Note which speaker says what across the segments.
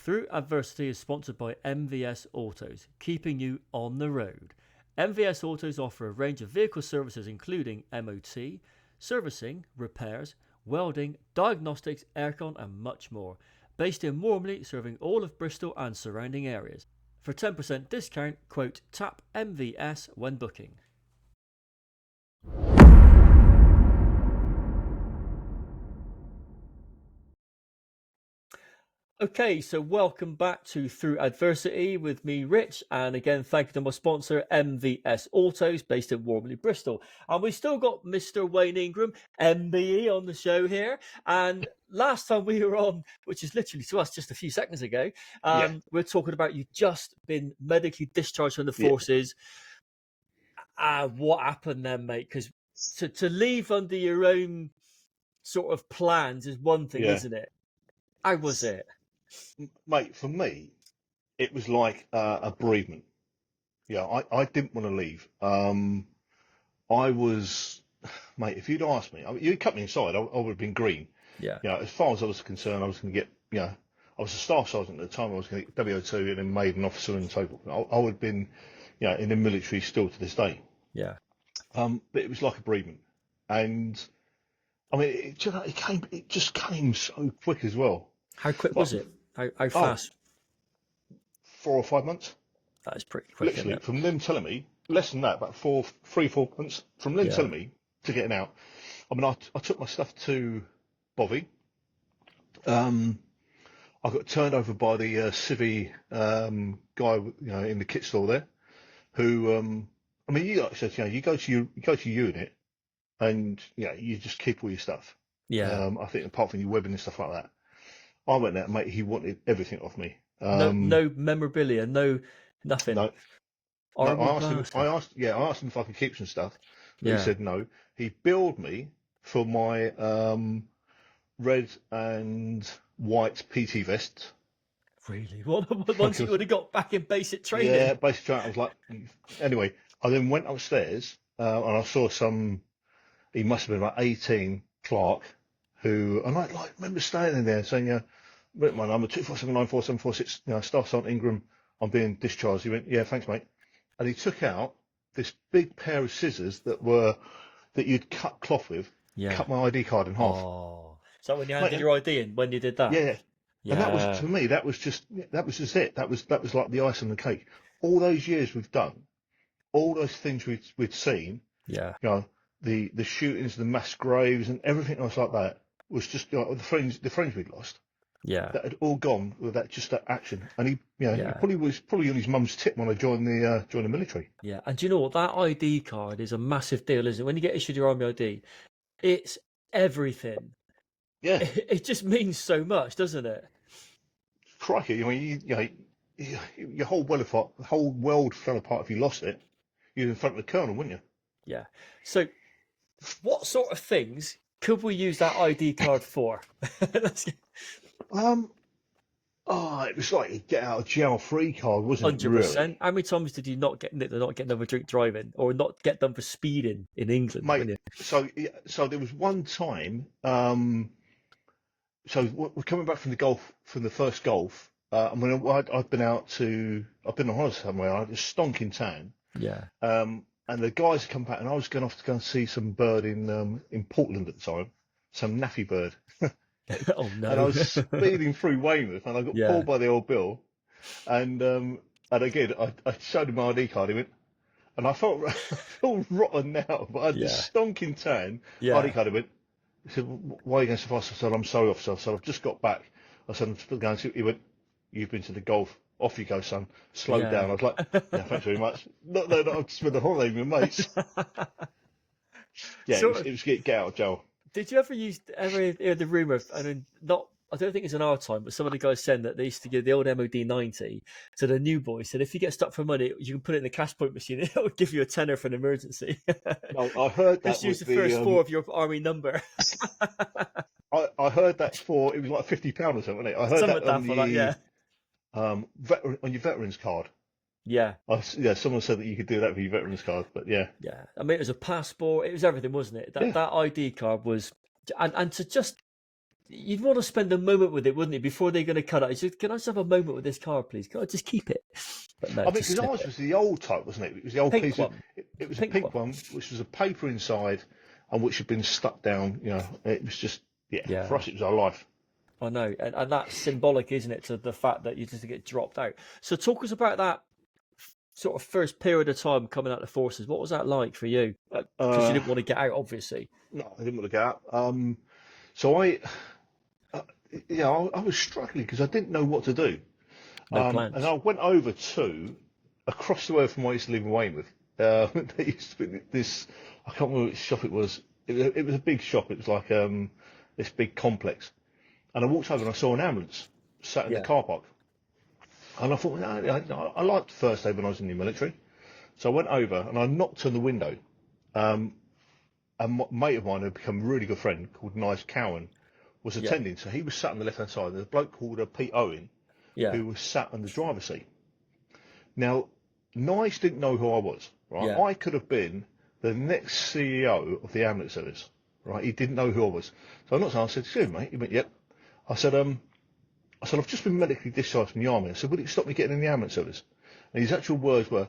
Speaker 1: Through Adversity is sponsored by MVS Autos, keeping you on the road. MVS Autos offer a range of vehicle services including MOT, servicing, repairs, welding, diagnostics, aircon and much more. Based in Wormley, serving all of Bristol and surrounding areas. For 10% discount, quote TAP MVS when booking. Okay, so welcome back to Through Adversity with me, Rich, and again, thank you to my sponsor, MVS Autos, based in Wormley, Bristol. And we still got Mr. Wayne Ingram MBE on the show here. And last time we were on, which is literally to us just a few seconds ago, we're talking about you just been medically discharged from the forces. What happened then, mate? Because to leave under your own sort of plans is one thing, isn't it? How was it?
Speaker 2: Mate, for me, it was like a bereavement. Yeah, I didn't want to leave. I was, mate, if you'd asked me, I mean, you'd cut me inside, I would have been green.
Speaker 1: Yeah.
Speaker 2: You know, as far as I was concerned, I was going to get, you know, I was a staff sergeant at the time, I was going to get WO2 and then made an officer and so forth. I would have been, you know, in the military still to this day.
Speaker 1: Yeah.
Speaker 2: But it was like a bereavement. And, I mean, it just came so quick as well.
Speaker 1: How quick was it? How fast?
Speaker 2: 4 or 5 months.
Speaker 1: That is pretty quick.
Speaker 2: Literally,
Speaker 1: Isn't it?
Speaker 2: from them telling me, less than that, about 4 months, from them telling me to getting out. I mean, I took my stuff to Bovey. I got turned over by the civvy guy, you know, in the kit store there, who, I mean, you said, you know, you go to your unit, and you know, you just keep all your stuff.
Speaker 1: Yeah.
Speaker 2: I think apart from your webbing and stuff like that. I went there, mate. He wanted everything off me.
Speaker 1: No memorabilia, nothing.
Speaker 2: No. I asked him if I could keep some stuff. But he said no. He billed me for my red and white PT vest.
Speaker 1: Really? What ones you would have got back in basic training?
Speaker 2: Yeah, basic training. I was like, anyway. I then went upstairs and I saw he must have been about 18, Clark, and I remember standing there saying, my number 247944746, you know, Staff Sergeant Ingram, I'm being discharged. He went, yeah, thanks, mate. And he took out this big pair of scissors that you'd cut cloth with, cut my ID card in half.
Speaker 1: Oh, so when you handed your ID in, when you did that?
Speaker 2: Yeah. And that was, to me, that was just it. That was like the ice on the cake. All those years we've done, all those things we'd seen, you know, the shootings, the mass graves, and everything else like that was just, you know, the friends we'd lost.
Speaker 1: Yeah,
Speaker 2: that had all gone with that action, and he was probably on his mum's tip when I joined the military.
Speaker 1: Yeah, and do you know what? That ID card is a massive deal, isn't it? When you get issued your army ID, it's everything.
Speaker 2: Yeah,
Speaker 1: it just means so much, doesn't it?
Speaker 2: Crikey, I mean, your whole world fell apart if you lost it. You're in front of the colonel, wouldn't you?
Speaker 1: Yeah. So, what sort of things could we use that ID card for?
Speaker 2: It was like a get out of jail free card, wasn't it? 100%. Really?
Speaker 1: How many times did you not get another drink driving, or not get done for speeding in England?
Speaker 2: Mate, so there was one time. So we're coming back from the first golf. I mean, I've been on holiday somewhere. I had a stonking tan.
Speaker 1: Yeah.
Speaker 2: And the guys come back, and I was going off to go and see some bird in Portland at the time, some naffy bird.
Speaker 1: Oh no!
Speaker 2: And I was speeding through Weymouth, and I got pulled by the old Bill. And again, I showed him my ID card. He went, and I felt rotten now, but I had this stonking tan ID card. He went, he said, "Why are you going so fast?" I said, "I'm sorry, officer." I said, "I've just got back." I said, "I'm still going." He went, "You've been to the golf. Off you go, son. Slow down." I was like, "Yeah, thanks very much." No, I've spent the holiday with my mates. Yeah, it was get out of jail.
Speaker 1: Did you ever hear the rumour? I mean, I don't think it's in our time, but some of the guys said that they used to give the old MOD 90 to the new boys. Said if you get stuck for money, you can put it in the cash point machine. It will give you a tenner for an emergency.
Speaker 2: No, I heard that.
Speaker 1: Just use the first four of your army number.
Speaker 2: I heard that it was like £50 or something, wasn't it? I heard
Speaker 1: something
Speaker 2: that on on your veterans card.
Speaker 1: Yeah.
Speaker 2: Someone said that you could do that with your veterans card, but yeah.
Speaker 1: Yeah. I mean, it was a passport. It was everything, wasn't it? That ID card was, and to just you'd want to spend a moment with it, wouldn't you, before they're going to cut it? You said, can I just have a moment with this car, please? Can I just keep it? But no,
Speaker 2: I mean,
Speaker 1: just
Speaker 2: because
Speaker 1: snip
Speaker 2: ours
Speaker 1: it.
Speaker 2: was the old type, wasn't it? It was the old
Speaker 1: Pink
Speaker 2: piece of,
Speaker 1: one.
Speaker 2: it was a
Speaker 1: Pink
Speaker 2: pink
Speaker 1: one.
Speaker 2: one, which was a paper inside and which had been stuck down. You know, it was just, yeah, for
Speaker 1: Yeah,
Speaker 2: us, it was our life.
Speaker 1: I know. And that's symbolic, isn't it, to the fact that you just get dropped out. So talk us about that sort of first period of time coming out of the forces. What was that like for you? Because you
Speaker 2: Uh,
Speaker 1: didn't want to get out, obviously.
Speaker 2: no, I didn't want to go out. So I, uh, yeah, I was struggling because I didn't know what to do.
Speaker 1: No
Speaker 2: And
Speaker 1: plans.
Speaker 2: I went over to across the road from where I used to live in Weymouth. There used to be this, I can't remember which shop it was. It was a big shop. It was like this big complex. And I walked over and I saw an ambulance sat in the
Speaker 1: Yeah,
Speaker 2: car park. And I thought, I liked the first day when I was in the military. So I went over and I knocked on the window. Um, and a mate of mine who had become a really good friend called Nice Cowan was
Speaker 1: yeah,
Speaker 2: attending. So he was sat on the left hand side. There's a bloke called Pete Owen
Speaker 1: yeah,
Speaker 2: who was sat on the driver's seat. Now, Nice didn't know who I was, right?
Speaker 1: yeah.
Speaker 2: I could have been the next CEO of the ambulance service, right? He didn't know who I was. So I knocked on, I said, excuse me, mate. He went, yep. I said, I've just been medically discharged from the army. I said, would it stop me getting in the ambulance service? And his actual words were,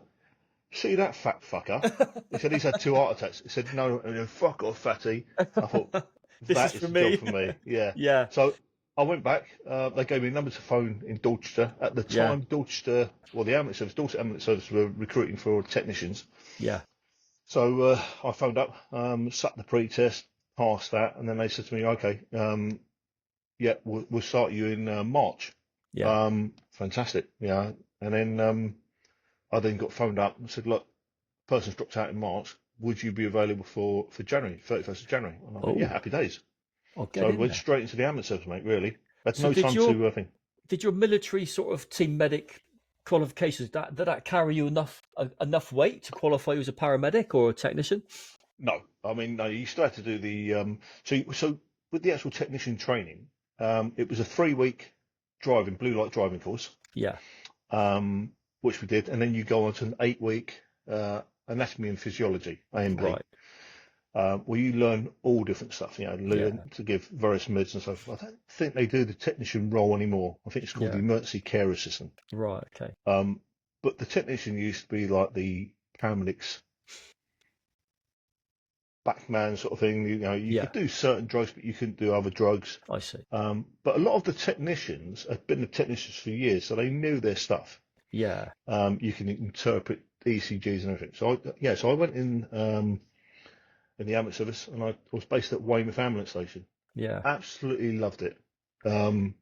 Speaker 2: see that fat fucker? He said, he's had 2 heart attacks. He said, no, fuck off, fatty. I thought,
Speaker 1: This is
Speaker 2: that is
Speaker 1: for
Speaker 2: the job
Speaker 1: me.
Speaker 2: for me. Yeah.
Speaker 1: Yeah,
Speaker 2: So I went back. They gave me a number to phone in Dorchester. At the
Speaker 1: yeah,
Speaker 2: time, Dorchester, well, the ambulance service, Dorchester ambulance service were recruiting for technicians.
Speaker 1: yeah,
Speaker 2: So I phoned up, sat the pre-test, passed that, and then they said to me, okay, yeah, we'll start you in March.
Speaker 1: yeah.
Speaker 2: Fantastic, yeah. And then I then got phoned up and said, look, person's dropped out in March. Would you be available for January, 31st of January? And I went, yeah,
Speaker 1: Oh,
Speaker 2: happy days.
Speaker 1: I'll
Speaker 2: So
Speaker 1: get
Speaker 2: I
Speaker 1: in
Speaker 2: went
Speaker 1: there.
Speaker 2: straight into the ambulance service, mate, really. Had
Speaker 1: So
Speaker 2: no time to think.
Speaker 1: did your military sort of team medic qualifications did that carry you enough weight to qualify you as a paramedic or a technician?
Speaker 2: No, I mean, no, you still had to do the, so with the actual technician training, it was a 3 week blue light driving course,
Speaker 1: Yeah,
Speaker 2: which we did. And then you go on to an 8 week anatomy and physiology, AMP,
Speaker 1: right.
Speaker 2: where you learn all different stuff,
Speaker 1: Yeah,
Speaker 2: learn to give various meds and so forth. I don't think they do the technician role anymore. I think it's called the
Speaker 1: yeah,
Speaker 2: emergency care assistant.
Speaker 1: right. Okay.
Speaker 2: Um, but the technician used to be like the paramedics backman sort of thing. You
Speaker 1: Yeah,
Speaker 2: could do certain drugs, but you couldn't do other drugs.
Speaker 1: I see.
Speaker 2: But a lot of the technicians had been the technicians for years, so they knew their stuff.
Speaker 1: Yeah,
Speaker 2: You can interpret ECGs and everything. So I went in the ambulance service, and I was based at Weymouth Ambulance Station.
Speaker 1: yeah,
Speaker 2: Absolutely loved it. Um,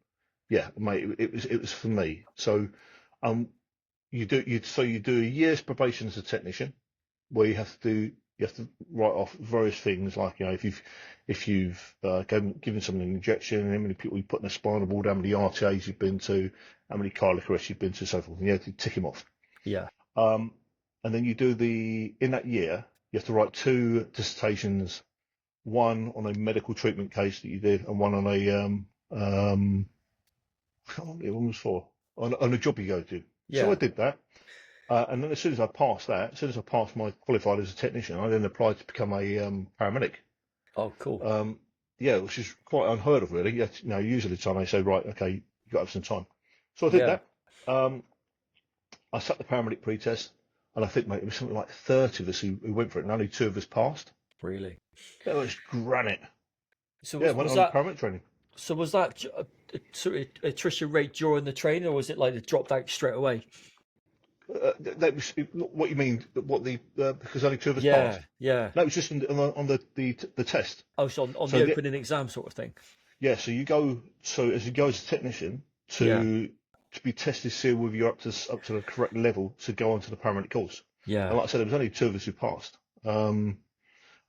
Speaker 2: yeah, mate, it was for me. So um, you do a year's probation as a technician, where you have to write off various things like if you've given someone an injection, how many people you put in a spinal board, how many RTAs you've been to, how many cardiac arrests you've been to, so forth. And you have to tick them off.
Speaker 1: yeah,
Speaker 2: Um, and then in that year you have to write 2 dissertations, one on a medical treatment case that you did, and one on I can't remember what it was for, on a job you go to. So I
Speaker 1: yeah.
Speaker 2: did that. And then as soon as I passed that, as soon as I passed my qualified as a technician, I then applied to become a paramedic.
Speaker 1: Oh, cool.
Speaker 2: Um, yeah, which is quite unheard of, really. Usually the time they say, right, okay, you've got to have some time. So I did
Speaker 1: Yeah,
Speaker 2: that. Um, I sat the paramedic pre-test, and I think, mate, it was something like 30 of us who went for it, and only 2 of us passed.
Speaker 1: really.
Speaker 2: That was granite.
Speaker 1: So
Speaker 2: Yeah,
Speaker 1: was
Speaker 2: went
Speaker 1: was
Speaker 2: on the
Speaker 1: that
Speaker 2: paramedic training.
Speaker 1: so was that a sort of attrition rate during the training, or was it like it dropped out straight away?
Speaker 2: That was what you mean? Because only 2 of us
Speaker 1: Yeah,
Speaker 2: passed.
Speaker 1: yeah.
Speaker 2: No, it was just on the test.
Speaker 1: Oh, so on
Speaker 2: So
Speaker 1: the
Speaker 2: the,
Speaker 1: opening exam sort of thing.
Speaker 2: Yeah, so as you go as a technician
Speaker 1: Yeah,
Speaker 2: to be tested, see whether you're up to the correct level to go onto the paramedic course. And
Speaker 1: yeah,
Speaker 2: like I said, there was only 2 of us who passed. And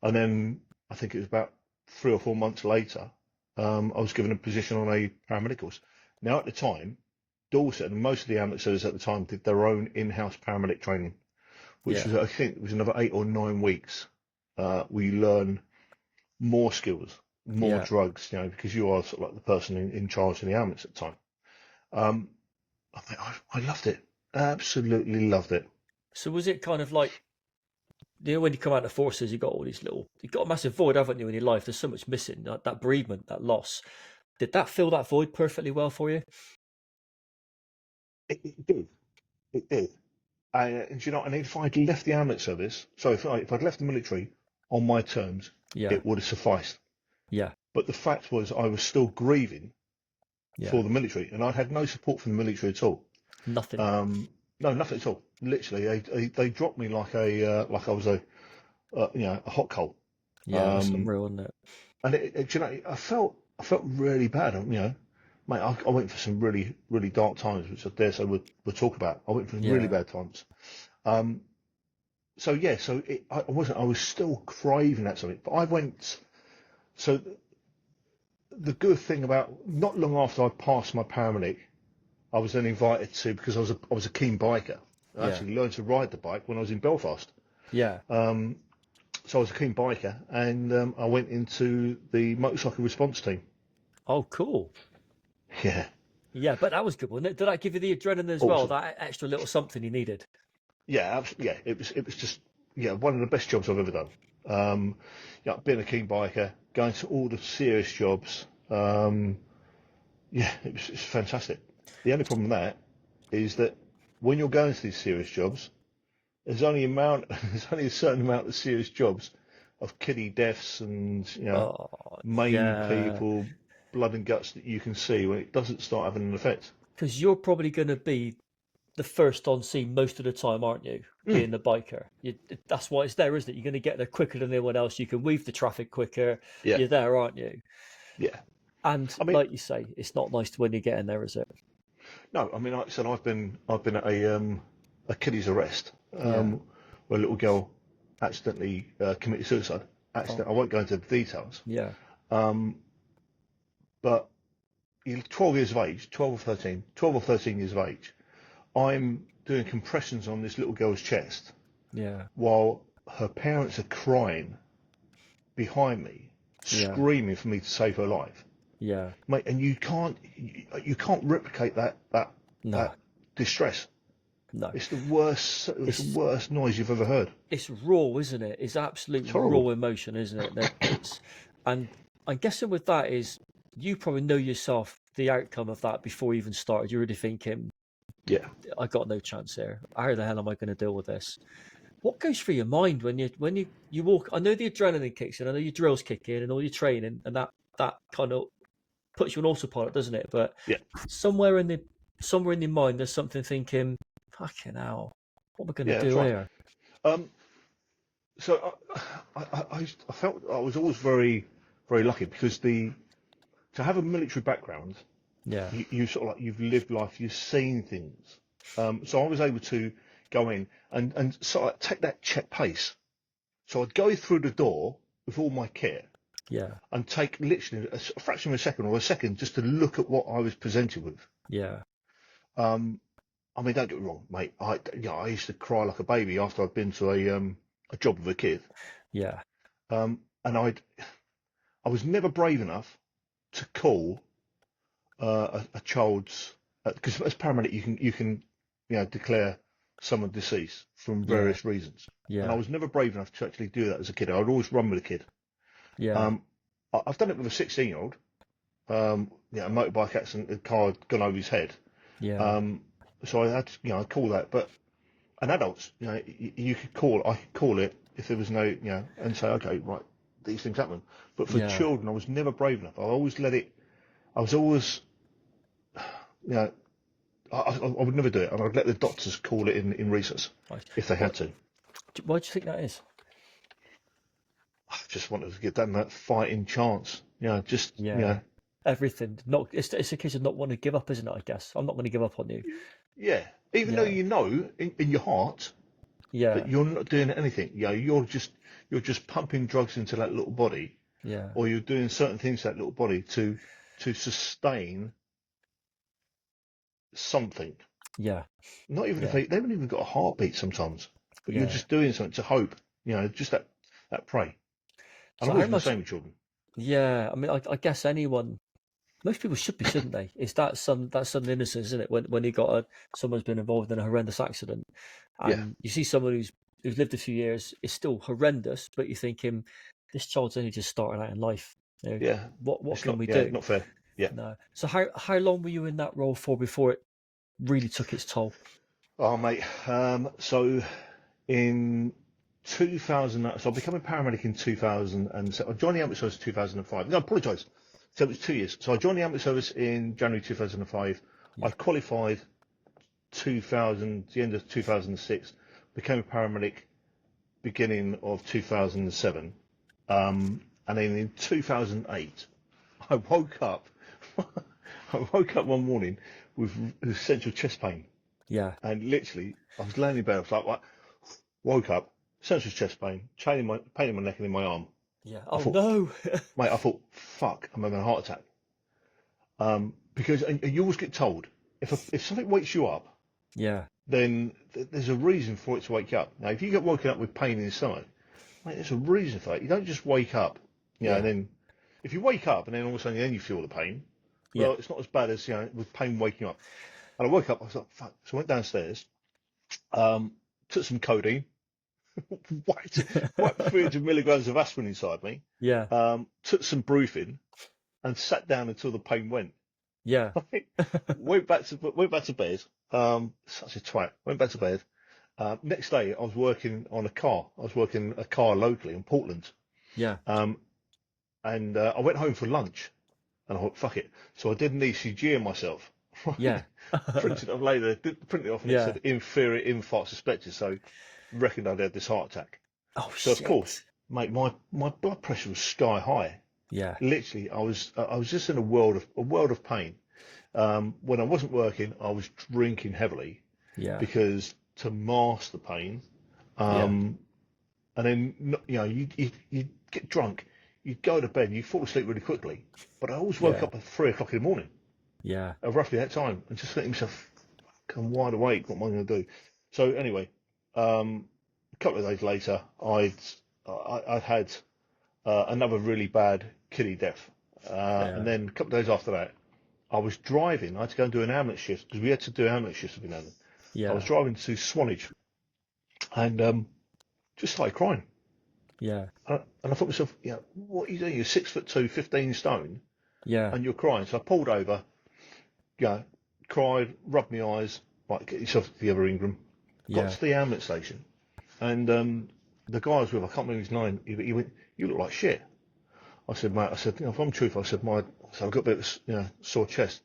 Speaker 2: then I think it was about 3 or 4 months later, I was given a position on a paramedic course. Now at the time, Dorset and most of the ambulances at the time did their own in-house paramedic training, which
Speaker 1: yeah,
Speaker 2: was, I think, it was another 8 or 9 weeks. We learn more skills, more
Speaker 1: yeah.
Speaker 2: drugs, because you are sort of like the person in charge of the ambulance at the time. Um, I loved it. Absolutely loved it.
Speaker 1: So was it kind of like, when you come out of forces, you got all these you got a massive void, haven't you, in your life? There's so much missing, that bereavement, that loss. Did that fill that void perfectly well for you?
Speaker 2: It did. It did. And you know, and if I'd left the ambulance service, so if I'd left the military on my terms,
Speaker 1: Yeah.
Speaker 2: it would have sufficed.
Speaker 1: Yeah.
Speaker 2: But the fact was, I was still grieving
Speaker 1: Yeah.
Speaker 2: for the military, and I had no support from the military at all.
Speaker 1: Nothing.
Speaker 2: No, nothing at all. Literally, they dropped me like like I was a hot coal.
Speaker 1: Yeah, that's
Speaker 2: Um,
Speaker 1: unreal, isn't it?
Speaker 2: and you know, I felt really bad. You know, mate, I went for some really, really dark times, which I dare say we'll talk about. I went for some really
Speaker 1: Yeah.
Speaker 2: bad times. Um, so yeah, I was still craving that something, but I went. So the good thing about not long after I passed my paramedic, I was then invited to because I was a keen biker. I
Speaker 1: Yeah.
Speaker 2: actually learned to ride the bike when I was in Belfast.
Speaker 1: Yeah.
Speaker 2: So I was a keen biker, and I went into the motorcycle response team.
Speaker 1: Oh, cool.
Speaker 2: Yeah,
Speaker 1: Yeah, but that was good, wasn't it? Did that give you the adrenaline as well?
Speaker 2: awesome.
Speaker 1: That extra little something you needed?
Speaker 2: Yeah, yeah. It was just one of the best jobs I've ever done. Yeah, being a keen biker, going to all the serious jobs. Yeah, it's fantastic. The only problem with that is that when you're going to these serious jobs, there's only a certain amount of serious jobs of kiddie deaths and
Speaker 1: Oh,
Speaker 2: maimed
Speaker 1: yeah.
Speaker 2: people, blood and guts that you can see when it doesn't start having an effect.
Speaker 1: Because you're probably going to be the first on scene most of the time, aren't you?
Speaker 2: Mm,
Speaker 1: Being the biker, that's why it's there, isn't it? You're going to get there quicker than anyone else. You can weave the traffic quicker.
Speaker 2: yeah,
Speaker 1: You're there, aren't you?
Speaker 2: yeah.
Speaker 1: And
Speaker 2: I mean,
Speaker 1: like you say, it's not nice when you get in there, is it?
Speaker 2: no, I mean, like I said, I've been at a kiddie's arrest
Speaker 1: Yeah.
Speaker 2: where a little girl accidentally committed suicide.
Speaker 1: Oh,
Speaker 2: Accident. I won't go into the details,
Speaker 1: yeah.
Speaker 2: um, but you're 12 years of age, 12 or 13 years of age. I'm doing compressions on this little girl's chest
Speaker 1: Yeah.
Speaker 2: while her parents are crying behind me,
Speaker 1: Yeah.
Speaker 2: screaming for me to save her life,
Speaker 1: Yeah.
Speaker 2: mate. And you can't replicate
Speaker 1: No.
Speaker 2: that distress.
Speaker 1: No.
Speaker 2: It's the
Speaker 1: It's
Speaker 2: worst noise you've ever heard.
Speaker 1: it's raw, isn't it? It's absolute
Speaker 2: It's
Speaker 1: raw
Speaker 2: horrible.
Speaker 1: emotion, isn't it? That it's and I'm guessing with that is you probably know yourself the outcome of that before you even started. You're already thinking,
Speaker 2: Yeah,
Speaker 1: I got no chance here. How the hell am I going to deal with this? What goes through your mind when you walk? I know the adrenaline kicks in, I know your drills kick in, and all your training, and that kind of puts you on autopilot, doesn't it? But
Speaker 2: yeah,
Speaker 1: somewhere in the somewhere in your mind, there's something thinking, fucking hell, what am I going to
Speaker 2: yeah. That's
Speaker 1: do
Speaker 2: right.
Speaker 1: here?
Speaker 2: Um, so I felt I was always very, very lucky because the to have a military background,
Speaker 1: Yeah,
Speaker 2: you sort of like you've lived life, you've seen things. So I was able to go in and sort of take that check pace. So I'd go through the door with all my kit
Speaker 1: yeah,
Speaker 2: and take literally a fraction of a second or a second just to look at what I was presented with.
Speaker 1: yeah,
Speaker 2: Um, I mean, don't get me wrong, mate. I used to cry like a baby after I'd been to a job with a kid.
Speaker 1: yeah,
Speaker 2: And I was never brave enough to call a child's because as paramedic you can declare someone deceased from
Speaker 1: yeah,
Speaker 2: various reasons. And I
Speaker 1: yeah,
Speaker 2: was never brave enough to actually do that as a kid. I'd always run with a kid.
Speaker 1: yeah,
Speaker 2: Um, I've done it with a 16-year-old. A motorbike accident, the car had gone over his head.
Speaker 1: yeah,
Speaker 2: Um, so I had, I'd call that. But an adult, I could call it if there was no, and say, okay, right, these things happen. But for
Speaker 1: yeah.
Speaker 2: children, I was never brave enough. I always let it. I was always, you know, I would never do it, and I'd let the doctors call it in recess
Speaker 1: Right.
Speaker 2: if they had
Speaker 1: What?
Speaker 2: to.
Speaker 1: Why do you think that is?
Speaker 2: I just wanted to give them that fighting chance.
Speaker 1: Yeah, everything. Not it's a case of not wanting to give up, isn't it? I guess I'm not going to give up on you.
Speaker 2: Yeah. Even though
Speaker 1: Yeah,
Speaker 2: you know in your heart that
Speaker 1: yeah,
Speaker 2: you're not doing anything, you're just pumping drugs into that little body,
Speaker 1: yeah,
Speaker 2: or you're doing certain things to that little body to sustain something.
Speaker 1: yeah,
Speaker 2: Not even if
Speaker 1: yeah,
Speaker 2: they haven't even got a heartbeat sometimes, but you're
Speaker 1: yeah.
Speaker 2: just doing something to hope. Just that prey. And
Speaker 1: So
Speaker 2: I'm
Speaker 1: how
Speaker 2: always the
Speaker 1: much?
Speaker 2: same with children.
Speaker 1: Yeah, I mean, I guess anyone, most people should be, shouldn't they? It's that sudden innocence, isn't it? When you got someone's been involved in a horrendous accident,
Speaker 2: Yeah,
Speaker 1: and you see someone who's lived a few years, it's still horrendous, but you're thinking, this child's only just starting out in life. You know,
Speaker 2: yeah.
Speaker 1: what
Speaker 2: It's
Speaker 1: can
Speaker 2: not
Speaker 1: we
Speaker 2: yeah
Speaker 1: do?
Speaker 2: not fair. Yeah.
Speaker 1: No. So how long were you in that role for before it really took its toll?
Speaker 2: Oh, mate. So in 2000, so I became a paramedic in 2000, and so I joined the ambulance service in 2005. No, I apologise. So it was 2 years. So I joined the ambulance service in January 2005.
Speaker 1: Yeah.
Speaker 2: I qualified 2000, the end of 2006. Became a paramedic beginning of 2007. And then in 2008, I woke up. I woke up one morning with essential chest pain,
Speaker 1: Yeah.
Speaker 2: and literally, I was laying in bed. I was like, what? Woke up, essential chest pain, pain in my neck and in my arm.
Speaker 1: Yeah.
Speaker 2: I
Speaker 1: Oh
Speaker 2: thought,
Speaker 1: no.
Speaker 2: mate, I thought, fuck, I'm having a heart attack. Because and you always get told if something wakes you up,
Speaker 1: Yeah.
Speaker 2: then there's a reason for it to wake you up. Now, if you get woken up with pain in your stomach, mate, there's a reason for that. You don't just wake up, and
Speaker 1: Yeah.
Speaker 2: then if you wake up and then all of a sudden then you feel the pain,
Speaker 1: Yeah.
Speaker 2: well, it's not as bad as with pain waking up. And I woke up, I was like, fuck. So I went downstairs, took some codeine, whacked 300 milligrams of aspirin inside me,
Speaker 1: Yeah.
Speaker 2: took some brufen, and sat down until the pain went.
Speaker 1: Yeah.
Speaker 2: Went back to bed. Such a twat. Went back to bed. Next day, I was working on a car. I was working a car locally in Portland.
Speaker 1: Yeah.
Speaker 2: And I went home for lunch, and I thought, fuck it. So I did an ECG on myself.
Speaker 1: Yeah.
Speaker 2: Printed it off later. Printed it off, and it
Speaker 1: Yeah.
Speaker 2: said inferior infarct suspected. So reckoned I'd had this heart attack.
Speaker 1: Oh
Speaker 2: So of course,
Speaker 1: shit.
Speaker 2: mate, my blood pressure was sky high.
Speaker 1: Yeah.
Speaker 2: Literally, I was just in a world of pain. When I wasn't working, I was drinking heavily
Speaker 1: Yeah.
Speaker 2: because to mask the pain.
Speaker 1: Yeah.
Speaker 2: And then you get drunk, you go to bed, and you fall asleep really quickly. But I always woke
Speaker 1: Yeah.
Speaker 2: up at 3 o'clock in the morning,
Speaker 1: Yeah.
Speaker 2: roughly that time, and just thinking to myself, I'm wide awake. What am I going to do? So anyway, a couple of days later, I'd had another really bad kidney death, and
Speaker 1: Yeah.
Speaker 2: then a couple of days after that, I was driving. I had to go and do an ambulance shift because we had to do ambulance shifts every now and then. I was
Speaker 1: Yeah.
Speaker 2: driving to Swanage, and just started crying.
Speaker 1: Yeah.
Speaker 2: And I thought to myself, what are you doing? You're 6'2", 15 stone,
Speaker 1: Yeah.
Speaker 2: and you're crying. So I pulled over, cried, rubbed my eyes, like, get yourself together, Ingram. Got
Speaker 1: Yeah.
Speaker 2: to the ambulance station, and the guy I was with, I can't remember his name, he went, "You look like shit." I said, "Mate," I said, if I'm truthful, I said, I've got a bit of sore chest.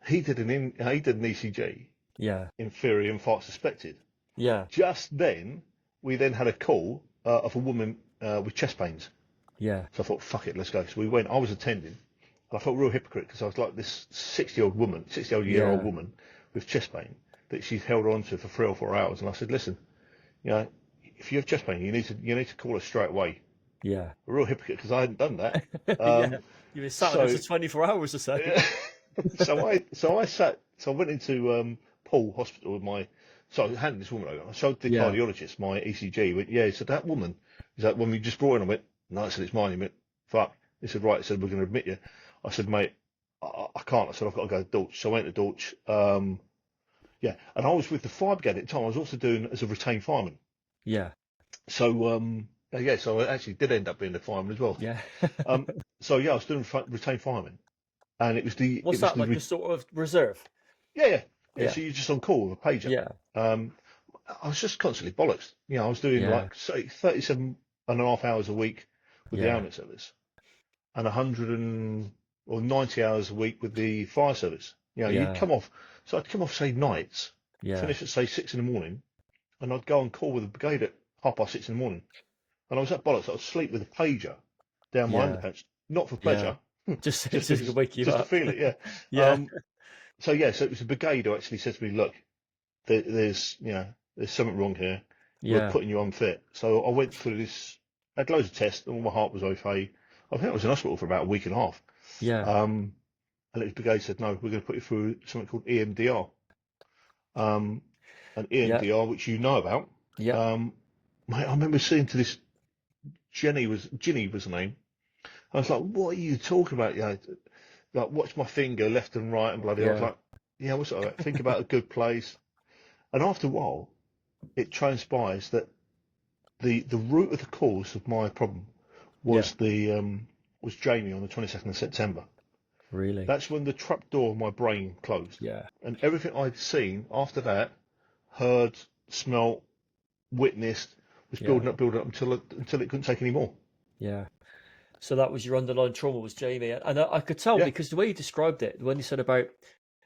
Speaker 2: He did an ECG,
Speaker 1: Yeah.
Speaker 2: inferior infarct suspected.
Speaker 1: Yeah.
Speaker 2: Just then, we then had a call of a woman with chest pains.
Speaker 1: Yeah.
Speaker 2: So I thought, fuck it, let's go. So we went. I was attending, and I felt a real hypocrite because I was like this 60-year-old
Speaker 1: Yeah.
Speaker 2: woman with chest pain that she's held on to for 3 or 4 hours. And I said, listen, if you have chest pain, you need to call us straight away.
Speaker 1: Yeah.
Speaker 2: A real hypocrite because I hadn't done that.
Speaker 1: Yeah. You've been sat there
Speaker 2: So
Speaker 1: for 24 hours or so.
Speaker 2: so I went into Paul Hospital with so I handed this woman over. I showed the
Speaker 1: Yeah.
Speaker 2: cardiologist my ECG. He went, yeah. He said, that woman, is that one we just brought in? I went, no. I said, it's mine. He went, fuck. He said, right. He said, we're going to admit you. I said, mate, I can't. I said, I've got to go to Dorch. So I went to Dorch. And I was with the fire brigade at the time. I was also doing as a retained fireman.
Speaker 1: Yeah.
Speaker 2: So so I actually did end up being a fireman as well.
Speaker 1: Yeah.
Speaker 2: I was doing retained fireman, and it was
Speaker 1: What's that, like a sort of reserve?
Speaker 2: yeah.
Speaker 1: Yeah.
Speaker 2: So you're just on call with a pager.
Speaker 1: Yeah.
Speaker 2: I was just constantly bollocks. I was doing
Speaker 1: Yeah.
Speaker 2: like 37 and a half hours a week with the
Speaker 1: Yeah.
Speaker 2: ambulance service, and 90 hours a week with the fire service. You'd
Speaker 1: Yeah.
Speaker 2: come off. So I'd come off, say, nights,
Speaker 1: Yeah.
Speaker 2: finish at say 6 in the morning, and I'd go on call with the brigade at 6:30 in the morning. And I was at bollocks. I'd sleep with a pager down my
Speaker 1: Yeah.
Speaker 2: underpants, not for
Speaker 1: Yeah.
Speaker 2: pleasure,
Speaker 1: Just
Speaker 2: just
Speaker 1: to wake you
Speaker 2: just to
Speaker 1: up.
Speaker 2: feel it. Yeah.
Speaker 1: Yeah.
Speaker 2: So it was the brigade who actually said to me, "Look, there's something wrong here. We're
Speaker 1: Yeah.
Speaker 2: putting you unfit." So I went through this, had loads of tests, and all my heart was okay. I think I was in hospital for about a week and a half.
Speaker 1: Yeah.
Speaker 2: And the brigade said, "No, we're going to put you through something called EMDR." And
Speaker 1: Yeah.
Speaker 2: EMDR, which you know about.
Speaker 1: Yeah.
Speaker 2: Mate, I remember saying to this Ginny was the name. I was like, "What are you talking about?" Like, watch my finger left and right and bloody. I was
Speaker 1: Yeah.
Speaker 2: like, "Yeah, what's all right? Think about a good place." And after a while, it transpires that the root of the cause of my problem was
Speaker 1: Yeah.
Speaker 2: was Jamie on the 22nd of September.
Speaker 1: Really?
Speaker 2: That's when the trap door of my brain closed.
Speaker 1: Yeah.
Speaker 2: And everything I'd seen after that, heard, smelt, witnessed, was
Speaker 1: Yeah.
Speaker 2: building up until it couldn't take any more.
Speaker 1: Yeah. So that was your underlying trauma, was Jamie, and I could tell
Speaker 2: Yeah.
Speaker 1: because the way you described it, when you said about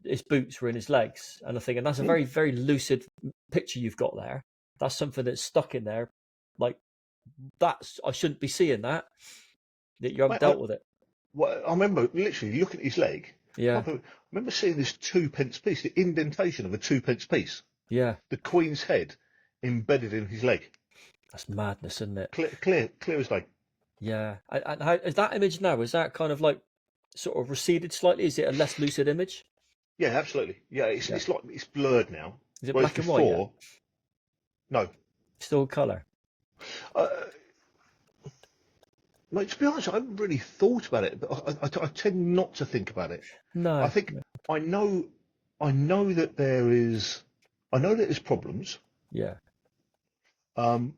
Speaker 1: his boots were in his legs, and I think, and that's a
Speaker 2: Mm.
Speaker 1: very, very lucid picture you've got there. That's something that's stuck in there, like that's I shouldn't be seeing that. That you haven't
Speaker 2: Mate,
Speaker 1: dealt with it.
Speaker 2: I remember literally looking at his leg.
Speaker 1: Yeah.
Speaker 2: I remember seeing this 2 pence piece, the indentation of a 2 pence piece,
Speaker 1: Yeah.
Speaker 2: the Queen's head embedded in his leg.
Speaker 1: That's madness, isn't it?
Speaker 2: Clear as day.
Speaker 1: Yeah. And how is that image now? Is that kind of like sort of receded slightly? Is it a less lucid image?
Speaker 2: Yeah, absolutely. Yeah,
Speaker 1: Yeah.
Speaker 2: it's like it's blurred now.
Speaker 1: Is it
Speaker 2: Whereas
Speaker 1: black and white yet?
Speaker 2: before, no.
Speaker 1: Still colour?
Speaker 2: Uh, Mate, to be honest, I haven't really thought about it, but I tend not to think about it. I
Speaker 1: No.
Speaker 2: think I know, I know that there is, I know that there's problems,
Speaker 1: Yeah.
Speaker 2: um,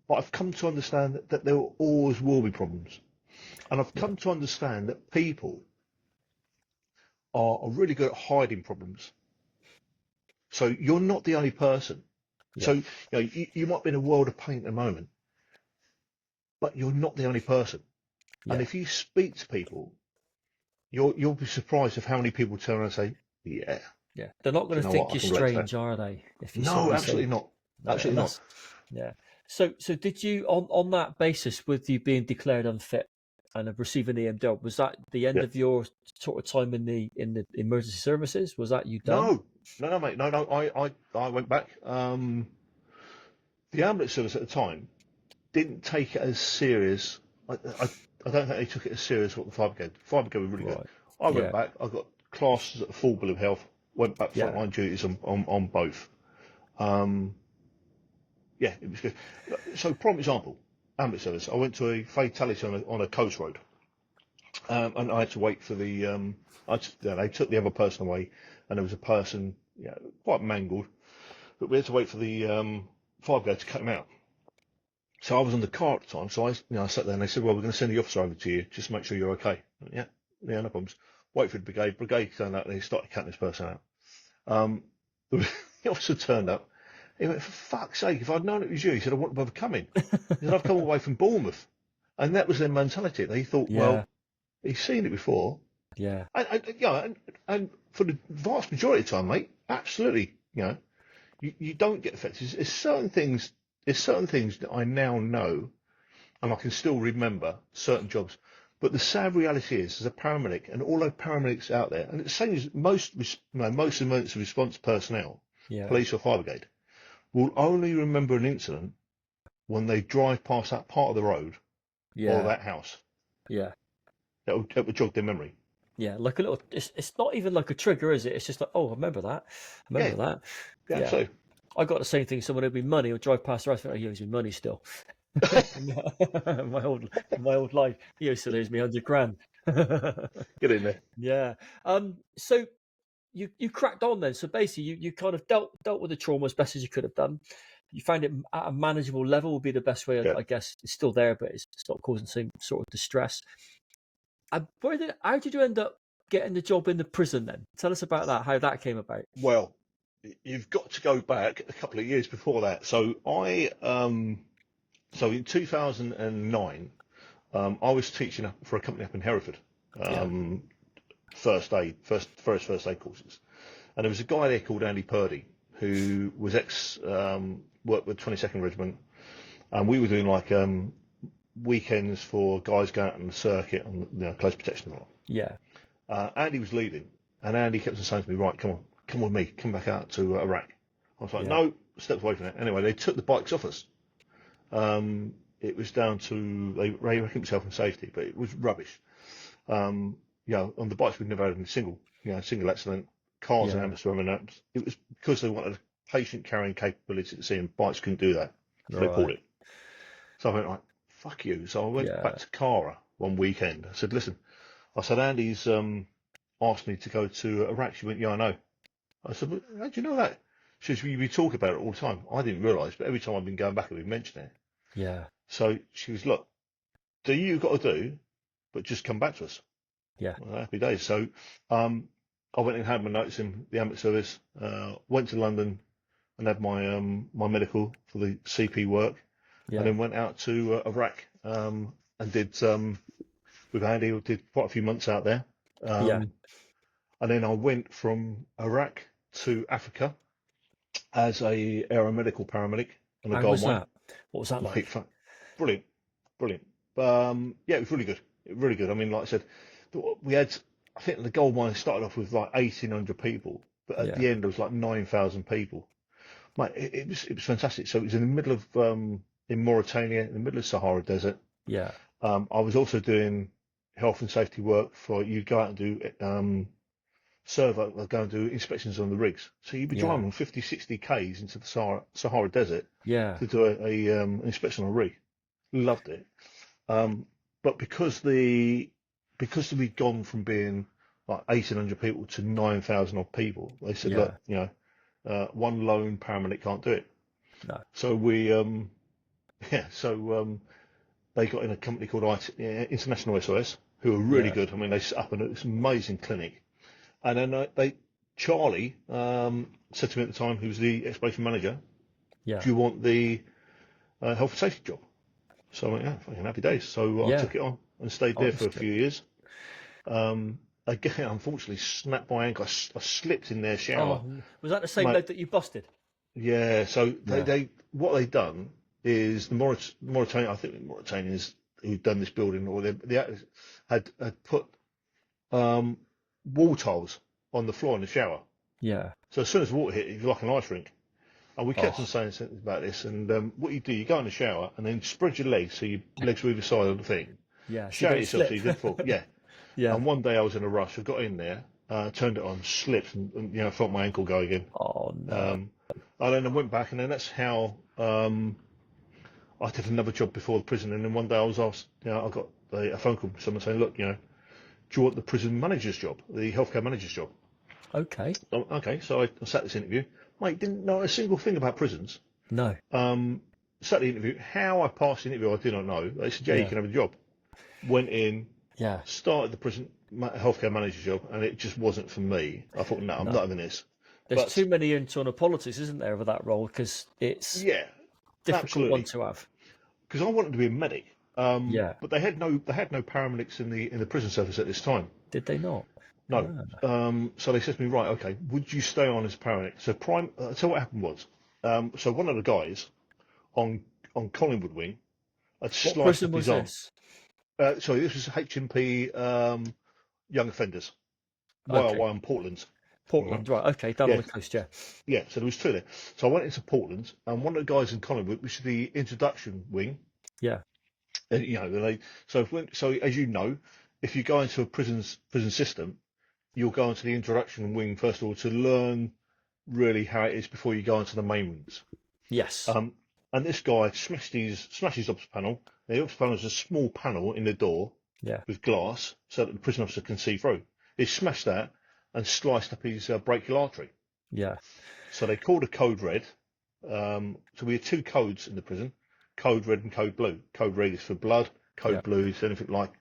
Speaker 2: but I've come to understand that there always will be problems, and I've
Speaker 1: Yeah.
Speaker 2: come to understand that people are really good at hiding problems. So you're not the only person. So
Speaker 1: Yeah.
Speaker 2: you might be in a world of pain at the moment, but you're not the only person. And
Speaker 1: Yeah.
Speaker 2: if you speak to people, you'll be surprised of how many people turn around and say, "Yeah,
Speaker 1: Yeah. They're not
Speaker 2: do
Speaker 1: going
Speaker 2: you
Speaker 1: to
Speaker 2: know what?
Speaker 1: think
Speaker 2: I
Speaker 1: you're
Speaker 2: can relate to that."
Speaker 1: strange, are they? If you
Speaker 2: No,
Speaker 1: simply say
Speaker 2: absolutely not.
Speaker 1: no, and
Speaker 2: Absolutely not.
Speaker 1: that's yeah. So did you on that basis, with you being declared unfit and of receiving the EMDR, was that the end
Speaker 2: Yeah.
Speaker 1: of your sort of time in the emergency services? Was that you done?
Speaker 2: No, mate. No. I went back. The ambulance service at the time didn't take it as serious. I don't think they took it as serious as what the fire brigade. Fire brigade were really good.
Speaker 1: Right.
Speaker 2: I went
Speaker 1: Yeah.
Speaker 2: back. I got classes at full bill of health. Went back
Speaker 1: Yeah.
Speaker 2: frontline duties on both. Um, yeah, it was good. So, prime example, ambulance service. I went to a fatality on a coast road, and I had to wait for the. They took the other person away, and there was a person, quite mangled, but we had to wait for the fire brigade to cut him out. So I was on the car at the time, so I sat there and they said, "Well, we're going to send the officer over to you, just to make sure you're okay." Yeah, no problems. Wait for the brigade. Brigade turned up and they started cutting this person out. Um, the officer turned up. He went, "For fuck's sake, if I'd known it was you," he said, "I wouldn't bother coming." He said, "I've come all the way from Bournemouth." And that was their mentality. They thought,
Speaker 1: Yeah.
Speaker 2: well, he's seen it before.
Speaker 1: Yeah.
Speaker 2: And for the vast majority of the time, mate, absolutely, you don't get affected. There's certain things that I now know, and I can still remember certain jobs. But the sad reality is, as a paramedic, and all those paramedics out there, and it's the same as most emergency response personnel,
Speaker 1: Yeah.
Speaker 2: police or fire brigade, will only remember an incident when they drive past that part of the road or
Speaker 1: Yeah.
Speaker 2: that house.
Speaker 1: Yeah.
Speaker 2: That will jog their memory.
Speaker 1: Yeah. Like a little. It's not even like a trigger, is it? It's just like, oh, I remember that. I
Speaker 2: Yeah,
Speaker 1: remember that.
Speaker 2: yeah.
Speaker 1: Yeah.
Speaker 2: So
Speaker 1: I got the same thing. Someone owed me money or drive past the restaurant. He owes me money still. my old life. He still owes me 100 grand.
Speaker 2: get in there.
Speaker 1: Yeah. So you cracked on then. So basically, you kind of dealt with the trauma as best as you could have done. You found it at a manageable level would be the best way.
Speaker 2: Yeah.
Speaker 1: I guess it's still there, but it's not causing the same sort of distress. How did you end up getting the job in the prison then? Tell us about that. How that came about.
Speaker 2: Well, you've got to go back a couple of years before that. So so in 2009, I was teaching for a company up in Hereford, first aid courses, and there was a guy there called Andy Purdy who was worked with 22nd Regiment, and we were doing like weekends for guys going out on the circuit on close protection and all.
Speaker 1: Yeah.
Speaker 2: Andy was leading, and Andy kept on saying to me, "Right, come with me, come back out to Iraq." I was like, "No," stepped away from it. Anyway, they took the bikes off us. It was down to Ray reckoned health and safety, but it was rubbish. On the bikes we'd never had a single accident. Cars and ambulance were in. It was because they wanted a patient carrying capability to see, and bikes couldn't do that, so they pulled it. So I went like, "Fuck you!" So I went back to Cara one weekend. I said, "Listen," I said, "Andy's asked me to go to Iraq." She went, "Yeah, I know." I said, "Well, how do you know that?" She said, "We talk about it all the time." I didn't realise, but every time I've been going back, we've mentioned it.
Speaker 1: Yeah.
Speaker 2: So she was, "Look, do you got to do, but just come back to us."
Speaker 1: Yeah.
Speaker 2: Well, happy days. So I went and had my notes in the ambulance service, went to London and had my medical for the CP work, and
Speaker 1: Yeah.
Speaker 2: then went out to Iraq and did with Andy, did quite a few months out there.
Speaker 1: Yeah.
Speaker 2: And then I went from Iraq to Africa as a aeromedical paramedic on a
Speaker 1: How
Speaker 2: gold
Speaker 1: was
Speaker 2: mine.
Speaker 1: that? What was that
Speaker 2: Mate,
Speaker 1: like?
Speaker 2: brilliant, brilliant. Yeah, it was really good. Really good. I mean, like I said, we had, I think the gold mine started off with like 1,800 people, but at
Speaker 1: Yeah.
Speaker 2: the end there was like 9,000 people. Mate, it was fantastic. So it was in the middle of in Mauritania, in the middle of Sahara Desert.
Speaker 1: Yeah.
Speaker 2: I was also doing health and safety work for you go out and do go and do inspections on the rigs. So you'd be
Speaker 1: Yeah.
Speaker 2: driving 50, 60 Ks into the Sahara Desert
Speaker 1: Yeah.
Speaker 2: to do an inspection on a rig. Loved it. But because we'd gone from being like 1,800 people to 9,000 odd people, they said,
Speaker 1: Yeah.
Speaker 2: look, one lone paramedic can't do it.
Speaker 1: No.
Speaker 2: So they got in a company called International SOS, who are really
Speaker 1: Yeah.
Speaker 2: good. I mean, they set up this amazing clinic, and then Charlie said to me at the time, who was the exploration manager,
Speaker 1: Yeah.
Speaker 2: do you want the health and safety job? So I went, yeah, fucking happy days. So I
Speaker 1: Yeah.
Speaker 2: took it on and stayed there for a few years. Again, unfortunately, snapped my ankle. I slipped in their shower.
Speaker 1: Oh, was that the same
Speaker 2: Mate,
Speaker 1: leg that you busted?
Speaker 2: yeah, so
Speaker 1: Yeah.
Speaker 2: what they've done is the Mauritania, I think the Mauritanians who'd done this building, or they had put wall tiles on the floor in the shower.
Speaker 1: Yeah.
Speaker 2: So as soon as water hit, it was like an ice rink. And we kept on
Speaker 1: Oh,
Speaker 2: saying something about this. And what you do, you go in the shower and then spread your legs so your legs were either side of the thing.
Speaker 1: yeah. So you
Speaker 2: Shout
Speaker 1: don't
Speaker 2: yourself so
Speaker 1: slip.
Speaker 2: you didn't fall. Yeah.
Speaker 1: Yeah.
Speaker 2: And one day I was in a rush. I got in there, turned it on, slipped, and felt my ankle go again.
Speaker 1: Oh no.
Speaker 2: Um, and then I went back, and then that's how I did another job before the prison. And then one day I was asked, I got a phone call from someone saying, look, do you want the prison manager's job, the healthcare manager's job?
Speaker 1: Okay.
Speaker 2: Okay, so I sat this interview. Mate, didn't know a single thing about prisons.
Speaker 1: No.
Speaker 2: Sat the interview. How I passed the interview, I do not know. They said, yeah, you
Speaker 1: Yeah.
Speaker 2: can have a job. Went in,
Speaker 1: Yeah.
Speaker 2: started the prison healthcare manager's job, and it just wasn't for me. I thought, no, I'm
Speaker 1: No.
Speaker 2: not having this.
Speaker 1: There's
Speaker 2: But
Speaker 1: too many internal politics, isn't there, with that role? Because it's
Speaker 2: yeah,
Speaker 1: difficult one
Speaker 2: absolutely.
Speaker 1: to have.
Speaker 2: Because I wanted to be a medic,
Speaker 1: Yeah.
Speaker 2: but they had no paramedics in the prison service at this time.
Speaker 1: Did they not?
Speaker 2: No.
Speaker 1: Ah.
Speaker 2: So they said to me, right, okay, would you stay on as paramedic? So what happened was, so one of the guys on Collingwood wing had
Speaker 1: What
Speaker 2: sliced
Speaker 1: prison
Speaker 2: up
Speaker 1: was
Speaker 2: his arm.
Speaker 1: this?
Speaker 2: Sorry, this was HMP Young Offenders.
Speaker 1: Okay.
Speaker 2: Why on Portland?
Speaker 1: Portland, right. Okay, down on
Speaker 2: Yeah,
Speaker 1: the coast, yeah.
Speaker 2: yeah. So there was two there. So I went into Portland, and one of the guys in Collingwood, which is the introduction wing,
Speaker 1: Yeah.
Speaker 2: and, so as you know, if you go into a prison system, you'll go into the introduction wing first of all to learn really how it is before you go into the main wings.
Speaker 1: Yes.
Speaker 2: And this guy smashed his ops panel. The ops panel is a small panel in the door
Speaker 1: Yeah.
Speaker 2: with glass so that the prison officer can see through. He smashed that and sliced up his brachial artery.
Speaker 1: Yeah.
Speaker 2: So they called a code red. So we had two codes in the prison, code red and code blue. Code red is for blood, code
Speaker 1: Yeah.
Speaker 2: blue is anything like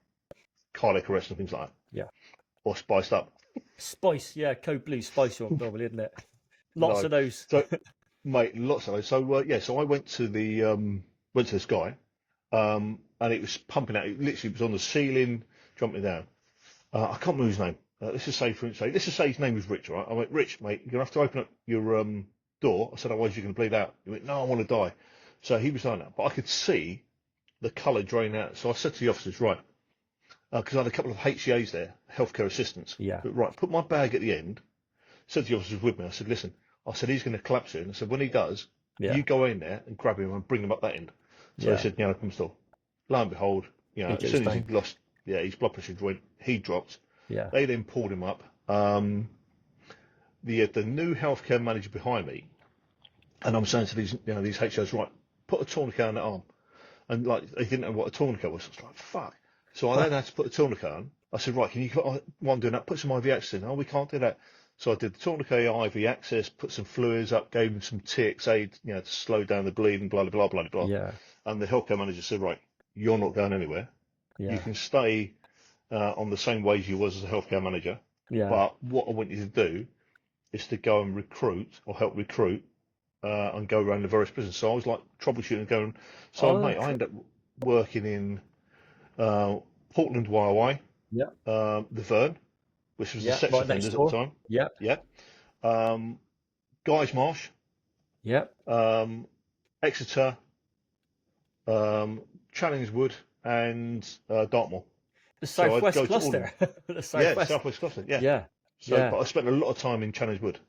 Speaker 2: cardiac arrest and things like that.
Speaker 1: Yeah.
Speaker 2: Or spiced up.
Speaker 1: Spice, yeah, code blue spice one normally, isn't it? Lots
Speaker 2: No.
Speaker 1: of those.
Speaker 2: So, mate, lots of those. So, so I went to this guy, and it was pumping out. It literally was on the ceiling, jumping down. I can't remember his name. Let's just say his name was Rich, right? I went, Rich, mate, you're going to have to open up your door. I said, otherwise you're going to bleed out. He went, no, I want to die. So he was doing that, but I could see the colour drain out. So I said to the officers, right, because I had a couple of HCAs there, healthcare assistants.
Speaker 1: Yeah.
Speaker 2: But, right, put my bag at the end. Said to the officers with me, I said, listen, I said, he's going to collapse soon. I said, when he does,
Speaker 1: Yeah.
Speaker 2: you go in there and grab him and bring him up that end. So
Speaker 1: Yeah.
Speaker 2: they said, come still. Lo and behold,
Speaker 1: He
Speaker 2: as
Speaker 1: goes
Speaker 2: soon as he
Speaker 1: down.
Speaker 2: lost, his blood pressure went, he dropped.
Speaker 1: Yeah.
Speaker 2: They then pulled him up. The new healthcare manager behind me, and I'm saying to these HOs, right, put a tourniquet on that arm. And like, they didn't know what a tourniquet was. I was like, fuck. So I then had to put a tourniquet on. I said, right, can you, while I'm doing that, put some IV access in. Oh, we can't do that. So I did the tourniquet, IV access, put some fluids up, gave him some TXA, to slow down the bleeding, blah, blah, blah, blah, blah.
Speaker 1: Yeah.
Speaker 2: And the healthcare manager said, right, you're not going anywhere. You
Speaker 1: Yeah.
Speaker 2: can stay on the same wage you was as a healthcare manager.
Speaker 1: Yeah.
Speaker 2: But what I want you to do is to go and recruit or help recruit and go around the various prisons. So I was like troubleshooting and going. So
Speaker 1: Oh,
Speaker 2: mate, I
Speaker 1: cool.
Speaker 2: ended up working in Portland, YOI,
Speaker 1: Yeah.
Speaker 2: the Verne, which was the
Speaker 1: Yeah.
Speaker 2: sex
Speaker 1: Right next
Speaker 2: offenders at the
Speaker 1: door.
Speaker 2: time.
Speaker 1: Yeah.
Speaker 2: Yeah. Um, Guy's Marsh,
Speaker 1: Yeah.
Speaker 2: um, Exeter, um, Challenge Wood, and Dartmoor.
Speaker 1: The
Speaker 2: So I'd
Speaker 1: Southwest
Speaker 2: go to all of them.
Speaker 1: cluster. The
Speaker 2: Yeah,
Speaker 1: Southwest.
Speaker 2: South West Scotland. Yeah.
Speaker 1: Yeah.
Speaker 2: So,
Speaker 1: Yeah.
Speaker 2: but I spent a lot of time in Challenge Wood.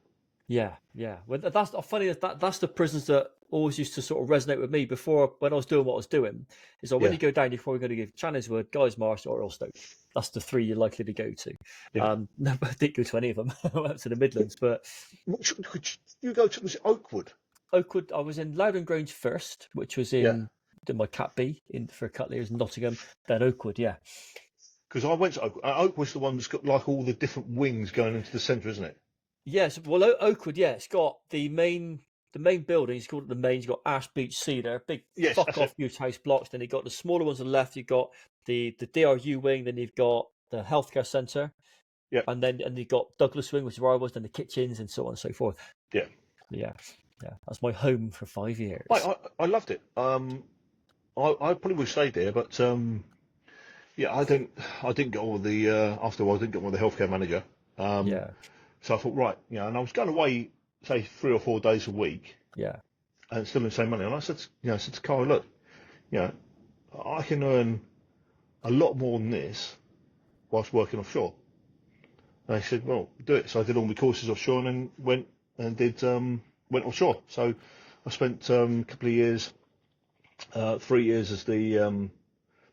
Speaker 1: Yeah, yeah. Well, that's funny. That's the prisons that always used to sort of resonate with me before when I was doing what I was doing. Is like when
Speaker 2: Yeah,
Speaker 1: you go down, you're probably going to give Challengewood, Guys Marsh, or Ilstoke. That's the three you're likely to go to.
Speaker 2: yeah.
Speaker 1: No, I didn't go to any of them. I went to the Midlands, but
Speaker 2: Could you go to, was it Oakwood?
Speaker 1: Oakwood. I was in Loudon Grange first, which was
Speaker 2: Yeah.
Speaker 1: did my Cat B in for a couple of years, Nottingham, then Oakwood. Yeah,
Speaker 2: Because I went to Oakwood. Oakwood's the one that's got like all the different wings going into the centre, isn't it?
Speaker 1: yes. Well, Oakwood. Yeah, it's got the main building. It's called the main. You've got Ash Beach Cedar, big
Speaker 2: Yes,
Speaker 1: fuck
Speaker 2: that's it.
Speaker 1: off huge house blocks. Then you've got the smaller ones on the left. You've got the DRU wing. Then you've got the healthcare centre,
Speaker 2: Yeah,
Speaker 1: and you've got Douglas wing, which is where I was. Then the kitchens and so on and so forth.
Speaker 2: yeah.
Speaker 1: Yeah, yeah. That's my home for 5
Speaker 2: Mate,
Speaker 1: years.
Speaker 2: I loved it. I probably would stay there, but yeah, I didn't get all the after a while, I didn't get all the healthcare manager. Um,
Speaker 1: Yeah,
Speaker 2: so I thought, right, and I was going away, say 3 or 4 days a week,
Speaker 1: yeah,
Speaker 2: and still in the same money. And I said, I said to Carl, look, you know, I can earn a lot more than this whilst working offshore. And he said, well, do it. So I did all my courses offshore and then went and went offshore. So I spent a couple of years, 3 years as the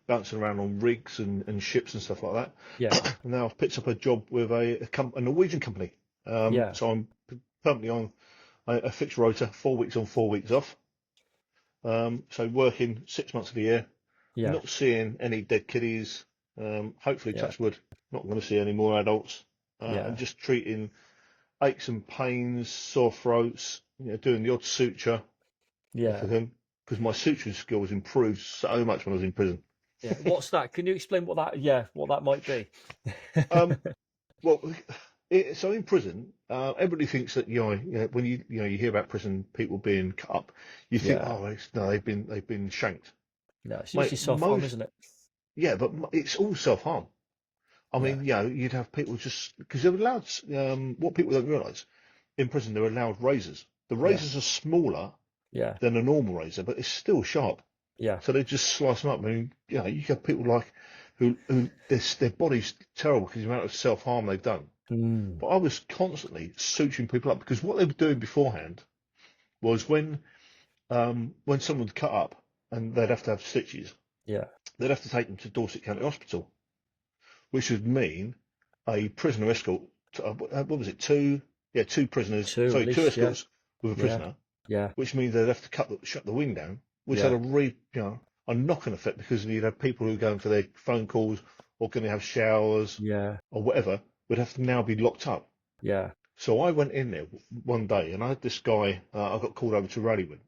Speaker 2: bouncing around on rigs and ships and stuff like
Speaker 1: yeah,
Speaker 2: that. And now I've picked up a job with a Norwegian company.
Speaker 1: yeah,
Speaker 2: So I'm permanently on a fixed rota, 4 weeks on, 4 weeks off. So working 6 months of the year,
Speaker 1: yeah,
Speaker 2: not seeing any dead kiddies. Hopefully,
Speaker 1: yeah,
Speaker 2: touch wood, not going to see any more adults. And
Speaker 1: yeah,
Speaker 2: just treating aches and pains, sore throats, doing the odd suture
Speaker 1: yeah,
Speaker 2: for him because my suturing skills improved so much when I was in prison.
Speaker 1: yeah. What's that? Can you explain what that? Yeah, what that might be?
Speaker 2: Um, well, so in prison, everybody thinks that when you hear about prison people being cut up, you think,
Speaker 1: Yeah,
Speaker 2: oh, no, they've been shanked,
Speaker 1: no, it's usually
Speaker 2: mate.
Speaker 1: self harm, isn't it?
Speaker 2: Yeah, but it's all self harm. I
Speaker 1: Yeah,
Speaker 2: mean, you'd have people just because they're allowed. What people don't realise in prison, they're allowed razors. The
Speaker 1: yeah,
Speaker 2: razors are smaller
Speaker 1: yeah,
Speaker 2: than a normal razor, but it's still sharp.
Speaker 1: yeah.
Speaker 2: So they just slice them up. I mean, you have people like who their body's terrible because the amount of self harm they've done.
Speaker 1: Mm,
Speaker 2: But I was constantly suturing people up because what they were doing beforehand was when someone would cut up and they'd have to have stitches,
Speaker 1: yeah,
Speaker 2: they'd have to take them to Dorset County Hospital, which would mean a prisoner escort. What was it? Two prisoners.
Speaker 1: two at
Speaker 2: Sorry, two
Speaker 1: least. Yeah,
Speaker 2: escorts with a
Speaker 1: yeah,
Speaker 2: prisoner,
Speaker 1: yeah,
Speaker 2: which means they'd have to shut the wing down, which had
Speaker 1: yeah,
Speaker 2: a knock-on effect because you'd have people who are going for their phone calls or going to have showers
Speaker 1: yeah,
Speaker 2: or whatever would have to now be locked up.
Speaker 1: yeah,
Speaker 2: So I went in there one day and I had this guy. I got called over to Rallywing,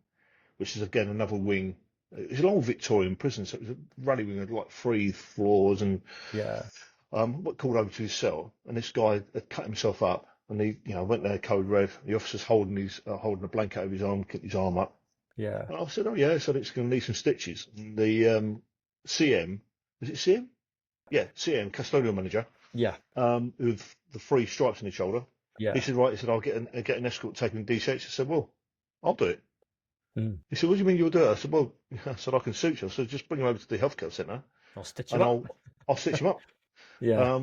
Speaker 2: which is again another wing. It's an old Victorian prison, so it was a rally wing with like 3 floors and
Speaker 1: yeah,
Speaker 2: got called over to his cell, and this guy had cut himself up, and he, went there code red. The officer's holding a blanket over his arm, kept his arm up.
Speaker 1: yeah,
Speaker 2: And I said, oh yeah, so it's going to need some stitches. And the CM, was it CM? Yeah, CM, custodial manager,
Speaker 1: yeah,
Speaker 2: with the 3 stripes on his shoulder. He
Speaker 1: yeah.
Speaker 2: said, right, he said, I'll get an escort taking D6. I said, well, I'll do it.
Speaker 1: Mm.
Speaker 2: He said, what do you mean you'll do it? I said, well, I said, I can suture. I said, just bring him over to the healthcare centre
Speaker 1: I'll stitch him
Speaker 2: and
Speaker 1: up.
Speaker 2: I'll stitch him up.
Speaker 1: Yeah,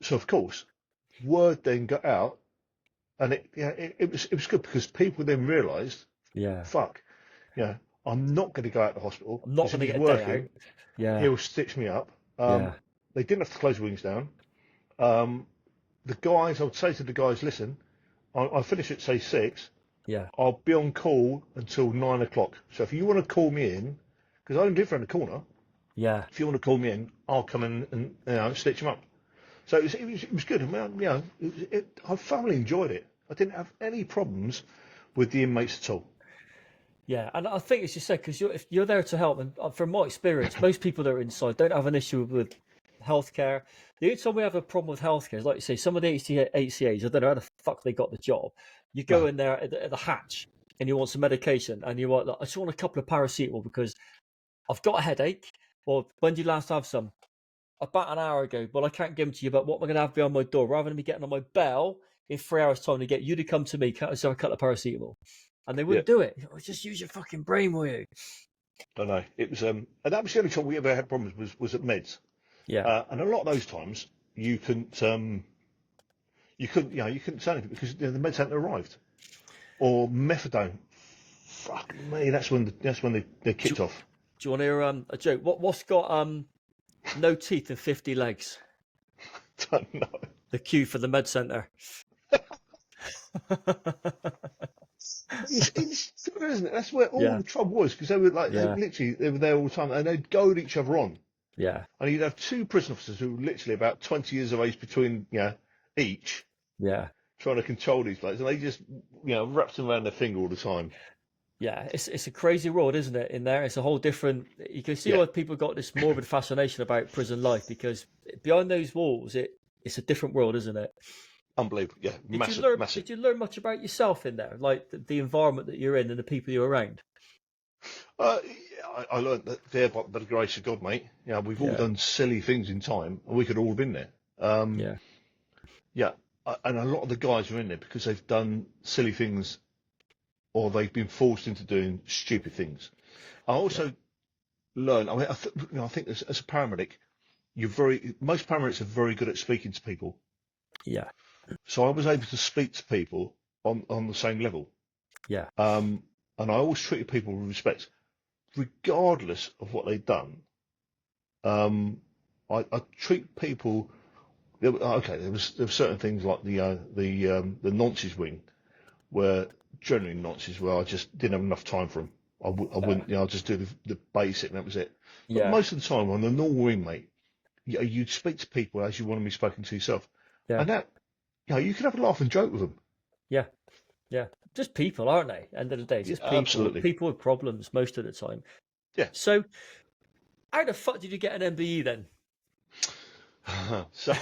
Speaker 2: So of course, word then got out, and it was good because people then realised,
Speaker 1: yeah.
Speaker 2: fuck, I'm not going to go out to hospital
Speaker 1: I'm not
Speaker 2: because
Speaker 1: going
Speaker 2: if
Speaker 1: to
Speaker 2: he's
Speaker 1: get a day out.
Speaker 2: working,
Speaker 1: Yeah,
Speaker 2: he'll stitch me up.
Speaker 1: yeah,
Speaker 2: They didn't have to close the wings down. Um, I would say to the guys, listen, I finish at say 6.
Speaker 1: yeah,
Speaker 2: I'll be on call until 9 o'clock. So if you want to call me in, because I don't live around the corner,
Speaker 1: yeah.
Speaker 2: if you want to call me in, I'll come in and stitch him up. So it was good. I mean, I thoroughly enjoyed it. I didn't have any problems with the inmates at all.
Speaker 1: Yeah, and I think as you said, because if you're there to help, and from my experience, most people that are inside don't have an issue with healthcare. The only time we have a problem with healthcare is, like you say, some of the HCAs, I don't know how the fuck they got the job. You go
Speaker 2: No.
Speaker 1: in there at the hatch and you want some medication and you want, like, I just want a couple of paracetamol because I've got a headache. Well, when did you last have some? About an hour ago. Well, I can't give them to you, but what am I going to have behind my door? Rather than me getting on my bell in 3 hours' time to get you to come to me, can't I have a couple of paracetamol? And they
Speaker 2: Yeah.
Speaker 1: wouldn't do it. Just use your fucking brain, will you?
Speaker 2: I know. It was, and that was the only time we ever had problems was at meds.
Speaker 1: Yeah.
Speaker 2: And a lot of those times you couldn't say anything because the meds hadn't arrived. Or methadone. Fuck me, that's when they kicked off.
Speaker 1: Do you want to hear a joke? What's got no teeth and 50 legs?
Speaker 2: Don't know.
Speaker 1: The queue for the med centre.
Speaker 2: It's isn't it? That's where all the trouble was, because they were like, they were there all the time, and they'd goad each other on.
Speaker 1: Yeah.
Speaker 2: And you'd have two prison officers who were literally about 20 years of age between each.
Speaker 1: Yeah.
Speaker 2: Trying to control these blokes, and they just wrapped them around their finger all the time.
Speaker 1: Yeah, it's a crazy world, isn't it? In there, it's a whole different. You can see why people got this morbid fascination about prison life, because behind those walls, it's a different world, isn't it?
Speaker 2: Unbelievable, yeah, massive.
Speaker 1: Did you learn much about yourself in there, like the environment that you're in and the people you're around?
Speaker 2: I learned that there by the grace of God, mate. We've all done silly things in time, and we could all have been there. And a lot of the guys are in there because they've done silly things, or they've been forced into doing stupid things. I also learned. I mean, I think as a paramedic, most paramedics are very good at speaking to people.
Speaker 1: Yeah.
Speaker 2: So I was able to speak to people on the same level.
Speaker 1: Yeah.
Speaker 2: And I always treated people with respect, regardless of what they'd done. I treat people. There were certain things like the nonces wing, where generally nonces where I just didn't have enough time for them. I wouldn't. I'd just do the basic, and that was it. But most of the time on the normal wing, mate, you'd speak to people as you want to be spoken to yourself, and that you can have a laugh and joke with them.
Speaker 1: Yeah, yeah, just people, aren't they? End of the day, just people.
Speaker 2: Absolutely.
Speaker 1: People with problems most of the time.
Speaker 2: Yeah.
Speaker 1: So, how the fuck did you get an MBE then?
Speaker 2: So,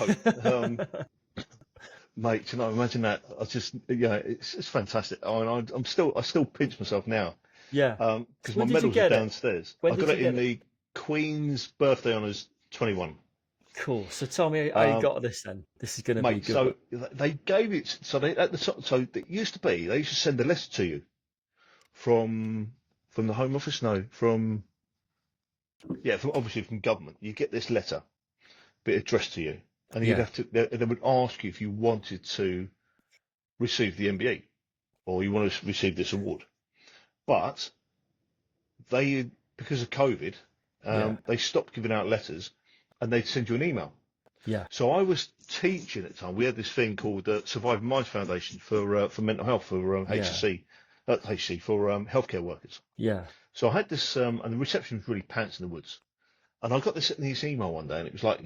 Speaker 2: mate, imagine that. I just, it's fantastic. I mean, I still pinch myself now.
Speaker 1: Yeah.
Speaker 2: Because my medals are downstairs. I got it in the Queen's Birthday Honours 21.
Speaker 1: Cool. So tell me how you got this then. This is going to be good.
Speaker 2: So they gave it. So it used to be they used to send a letter to you from the Home Office. No, from obviously from government. You get this letter, bit addressed to you, and you'd have to. They would ask you if you wanted to receive the MBE or you want to receive this award, but because of COVID, they stopped giving out letters. And they'd send you an email.
Speaker 1: Yeah.
Speaker 2: So I was teaching at the time. We had this thing called Surviving Minds Foundation for mental health for HSC, for healthcare workers.
Speaker 1: Yeah.
Speaker 2: So I had this, and the reception was really pants in the woods. And I got this email one day, and it was like,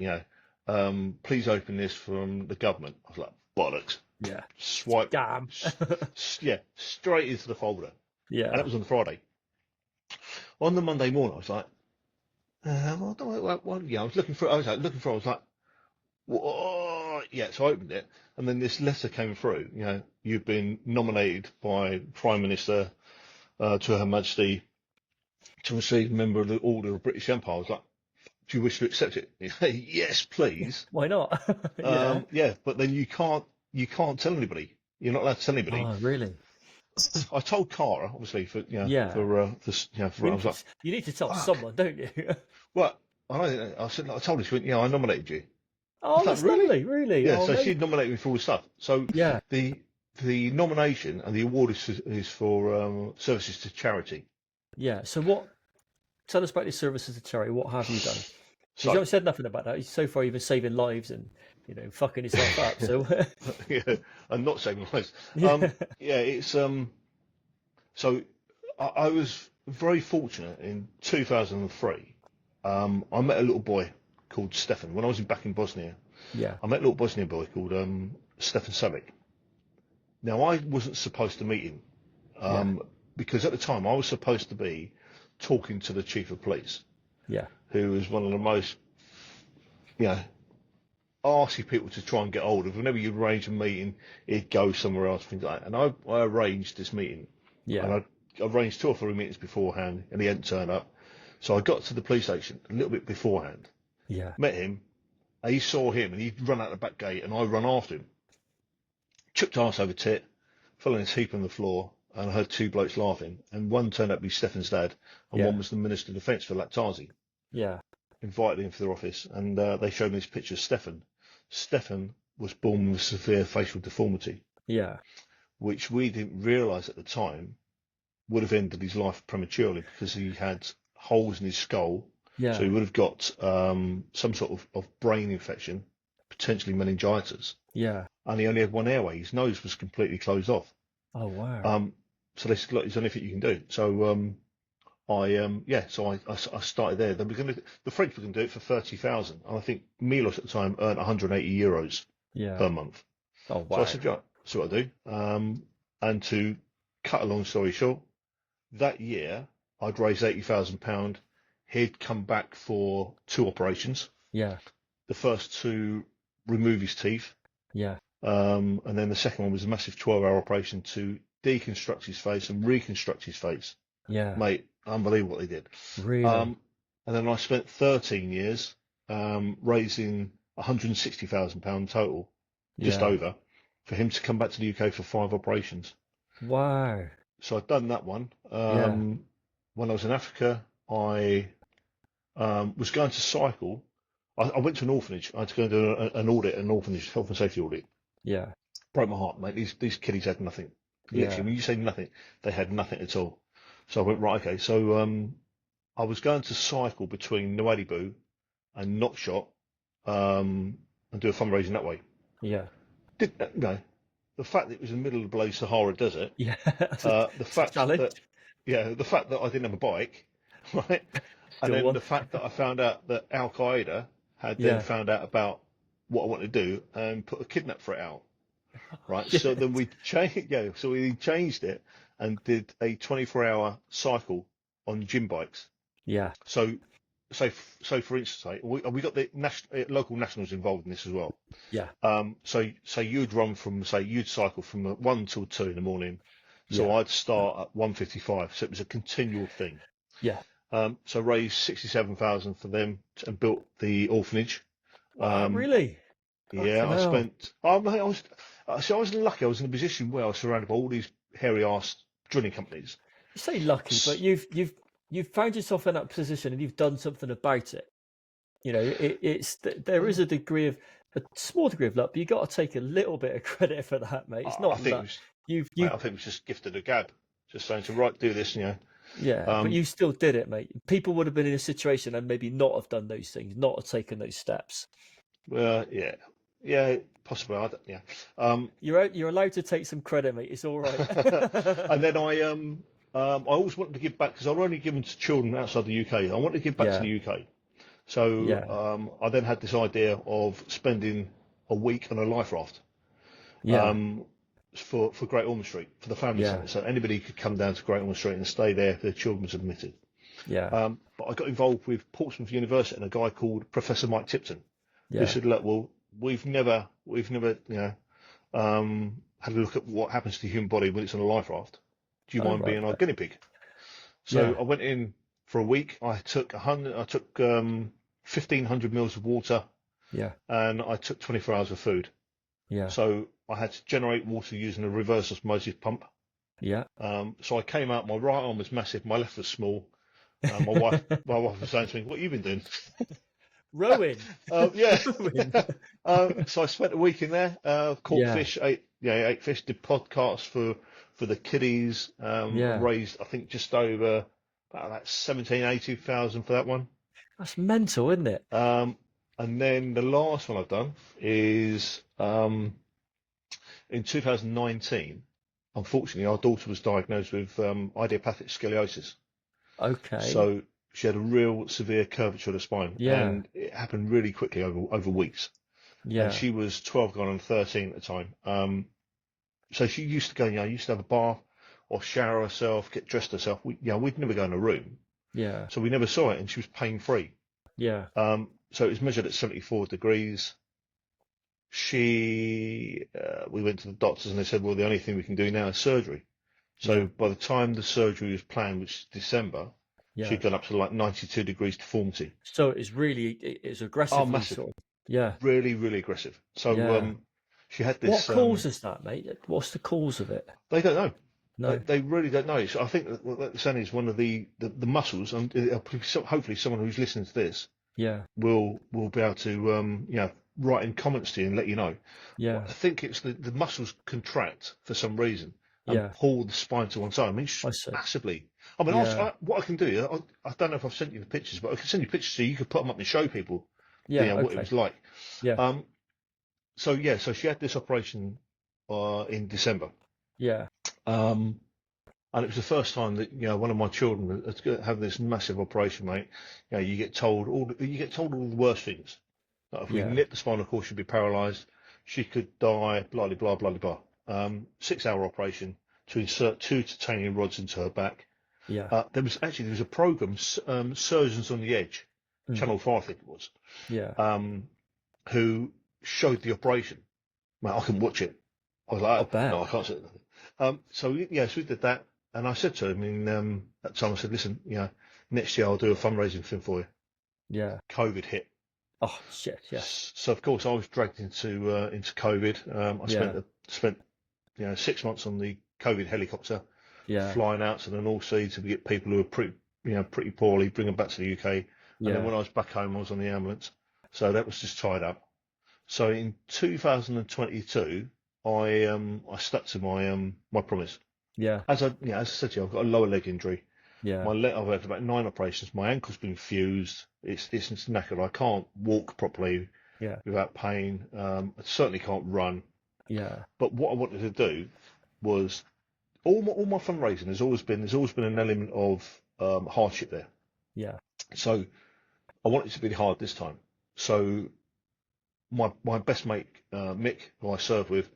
Speaker 2: please open this from the government. I was like, bollocks.
Speaker 1: Yeah.
Speaker 2: Swipe.
Speaker 1: Damn.
Speaker 2: Straight into the folder.
Speaker 1: Yeah.
Speaker 2: And that was on the Friday. On the Monday morning, I was like, I was looking for. I was like, whoa, yeah. So I opened it, and then this letter came through. You've been nominated by Prime Minister to Her Majesty to receive a member of the Order of British Empire. I was like, do you wish to accept it? Yes, please.
Speaker 1: Why not?
Speaker 2: But then you can't tell anybody. You're not allowed to tell anybody.
Speaker 1: Oh, really?
Speaker 2: I told Cara, obviously, for I was like,
Speaker 1: you need to tell someone, don't you?
Speaker 2: Well, I told her, she went, I nominated you.
Speaker 1: Oh, that's lovely, really.
Speaker 2: Yeah,
Speaker 1: oh,
Speaker 2: so she'd nominated me for all the stuff. So the nomination and the award is for services to charity.
Speaker 1: Yeah. So tell us about your services to charity. What have you done? So, you haven't said nothing about that. So far, you've been saving lives and fucking yourself up. So
Speaker 2: and not saving lives. It's So I was very fortunate in 2003. I met a little boy called Stefan when I was back in Bosnia.
Speaker 1: Yeah.
Speaker 2: I met a little Bosnian boy called Stefan Savic. Now I wasn't supposed to meet him because at the time I was supposed to be talking to the chief of police.
Speaker 1: Yeah.
Speaker 2: Who was one of the most, you know, asking people to try and get hold of. Whenever you arrange a meeting, he'd go somewhere else, things like that. And I arranged this meeting, and I arranged 2 or 3 meetings beforehand, and he hadn't turned up. So I got to the police station a little bit beforehand.
Speaker 1: Yeah.
Speaker 2: Met him. He saw him, and he'd run out the back gate, and I run after him. Tripped arse over tit, fell in his heap on the floor, and I heard 2 blokes laughing. And one turned out to be Stefan's dad, and one was the Minister of Defence for Lactazi.
Speaker 1: Yeah.
Speaker 2: Invited him to their office, and they showed me this picture of Stefan. Stefan was born with severe facial deformity.
Speaker 1: Yeah.
Speaker 2: Which we didn't realise at the time would have ended his life prematurely, because he had holes in his skull.
Speaker 1: Yeah.
Speaker 2: So he would have got some sort of brain infection, potentially meningitis.
Speaker 1: Yeah.
Speaker 2: And he only had one airway. His nose was completely closed off.
Speaker 1: Oh, wow.
Speaker 2: So they said, look, there's anything you can do. So I started there. The French were going to do it for 30,000. And I think Milos at the time earned 180 euros per month.
Speaker 1: Oh, wow.
Speaker 2: So I said, yeah, that's what I do. And to cut a long story short, that year I'd raised £80,000. He'd come back for 2 operations.
Speaker 1: Yeah.
Speaker 2: The first to remove his teeth.
Speaker 1: Yeah.
Speaker 2: And then the second one was a massive 12-hour operation to deconstruct his face and reconstruct his face.
Speaker 1: Yeah.
Speaker 2: Mate, unbelievable what they did.
Speaker 1: Really?
Speaker 2: And then I spent 13 years raising £160,000 total, just over, for him to come back to the UK for 5 operations.
Speaker 1: Wow.
Speaker 2: So I'd done that one. When I was in Africa, I was going to cycle. I went to an orphanage. I had to go and do an audit, an orphanage health and safety audit.
Speaker 1: Yeah.
Speaker 2: Broke my heart, mate. These kiddies had nothing. Literally, when you say nothing, they had nothing at all. So I went, right, okay. So I was going to cycle between Nouadhibou and Knockshot and do a fundraising that way.
Speaker 1: Yeah.
Speaker 2: The fact that it was in the middle of the bloody Sahara Desert.
Speaker 1: Yeah.
Speaker 2: The fact that I didn't have a bike, right? And then the fact that I found out that Al Qaeda had then found out about what I wanted to do and put a kidnap threat out, right? So then we changed, so we changed it and did a 24-hour cycle on gym bikes.
Speaker 1: Yeah.
Speaker 2: So for instance, we got the local nationals involved in this as well.
Speaker 1: Yeah.
Speaker 2: So you'd run from, you'd cycle from 1 till 2 in the morning. So I'd start at 1:55. So it was a continual thing.
Speaker 1: Yeah.
Speaker 2: So raised 67,000 for them and built the orphanage.
Speaker 1: Really?
Speaker 2: Yeah, I spent. I was lucky. I was in a position where I was surrounded by all these hairy-ass drilling companies.
Speaker 1: You say lucky, but you've found yourself in that position and you've done something about it. You know, there is a small degree of luck, but you got to take a little bit of credit for that, mate. It's not luck. I think it was just gifted a gab, just saying to do this, Yeah, but you still did it, mate. People would have been in a situation and maybe not have done those things, not have taken those steps.
Speaker 2: Well, yeah, possibly.
Speaker 1: You're allowed to take some credit, mate. It's all right.
Speaker 2: And then I always wanted to give back because I've only given to children outside the UK. I wanted to give back to the UK. So I then had this idea of spending a week on a life raft. For Great Ormond Street, for the family centre. So anybody could come down to Great Ormond Street and stay there if their children was admitted.
Speaker 1: Yeah.
Speaker 2: But I got involved with Portsmouth University and a guy called Professor Mike Tipton. Who said, look, well, we've never had a look at what happens to the human body when it's on a life raft. Do you mind being our guinea pig? So I went in for a week. I took 1,500 mils of water. Yeah. And I took 24 hours of food. Yeah. So I had to generate water using a reverse osmosis pump. Yeah. So I came out, my right arm was massive, my left was small. My wife was saying to me, what have you been doing?
Speaker 1: Rowing.
Speaker 2: Yeah. So I spent a week in there, caught fish, ate fish, did podcasts for the kiddies, raised, I think, just over about 18,000 for that one.
Speaker 1: That's mental, isn't it?
Speaker 2: And then the last one I've done is in 2019, unfortunately, our daughter was diagnosed with idiopathic scoliosis. Okay. So she had a real severe curvature of the spine. Yeah. And it happened really quickly over weeks. Yeah. And she was 12 going on 13 at the time. So she used to go, used to have a bath or shower herself, get dressed herself. We'd never go in a room. Yeah. So we never saw it, and she was pain-free. Yeah. so it was measured at 74 degrees. We went to the doctors and they said, well, the only thing we can do now is surgery. So by the time the surgery was planned, which is December, she'd gone up to like 92 degrees deformity.
Speaker 1: So it's aggressively
Speaker 2: massive.
Speaker 1: sort of, yeah.
Speaker 2: Really, really aggressive. So she had this.
Speaker 1: What causes that, mate? What's the cause of it?
Speaker 2: They don't know.
Speaker 1: No.
Speaker 2: They really don't know. So I think that what they're saying is one of the muscles, and hopefully someone who's listening to this will be able to write in comments to you and let you know.
Speaker 1: Yeah.
Speaker 2: I think it's the muscles contract for some reason and pull the spine to one side. I mean, massively. I mean, what I can do, I don't know if I've sent you the pictures, but I can send you pictures so you could put them up and show people what it was like.
Speaker 1: Yeah.
Speaker 2: So she had this operation in December.
Speaker 1: Yeah.
Speaker 2: And it was the first time that one of my children was having this massive operation, mate. You get told all the worst things. Like if we nipped the spinal cord, she'd be paralysed. She could die. Blah blah blah blah blah. 6-hour operation to insert 2 titanium rods into her back.
Speaker 1: Yeah.
Speaker 2: There was a program, Surgeons on the Edge, Channel 4, I think it was.
Speaker 1: Yeah.
Speaker 2: Who showed the operation. Mate, I couldn't watch it. I was like, no, I can't see it. So we did that, and I said to him at the time, I said, listen, next year I'll do a fundraising thing for you.
Speaker 1: Yeah.
Speaker 2: COVID hit.
Speaker 1: Oh shit! Yes.
Speaker 2: So of course I was dragged into COVID. I spent 6 months on the COVID helicopter, flying out to the North Sea to get people who were pretty poorly, bring them back to the UK. And then when I was back home, I was on the ambulance. So that was just tied up. So in 2022, I stuck to my promise.
Speaker 1: Yeah.
Speaker 2: As I said to you, I've got a lower leg injury.
Speaker 1: Yeah.
Speaker 2: I've had about 9 operations. My ankle's been fused. It's knackered. I can't walk properly without pain. I certainly can't run.
Speaker 1: Yeah.
Speaker 2: But what I wanted to do was all my fundraising there's always been an element of hardship there.
Speaker 1: Yeah.
Speaker 2: So I want it to be hard this time. So my best mate Mick, who I serve with,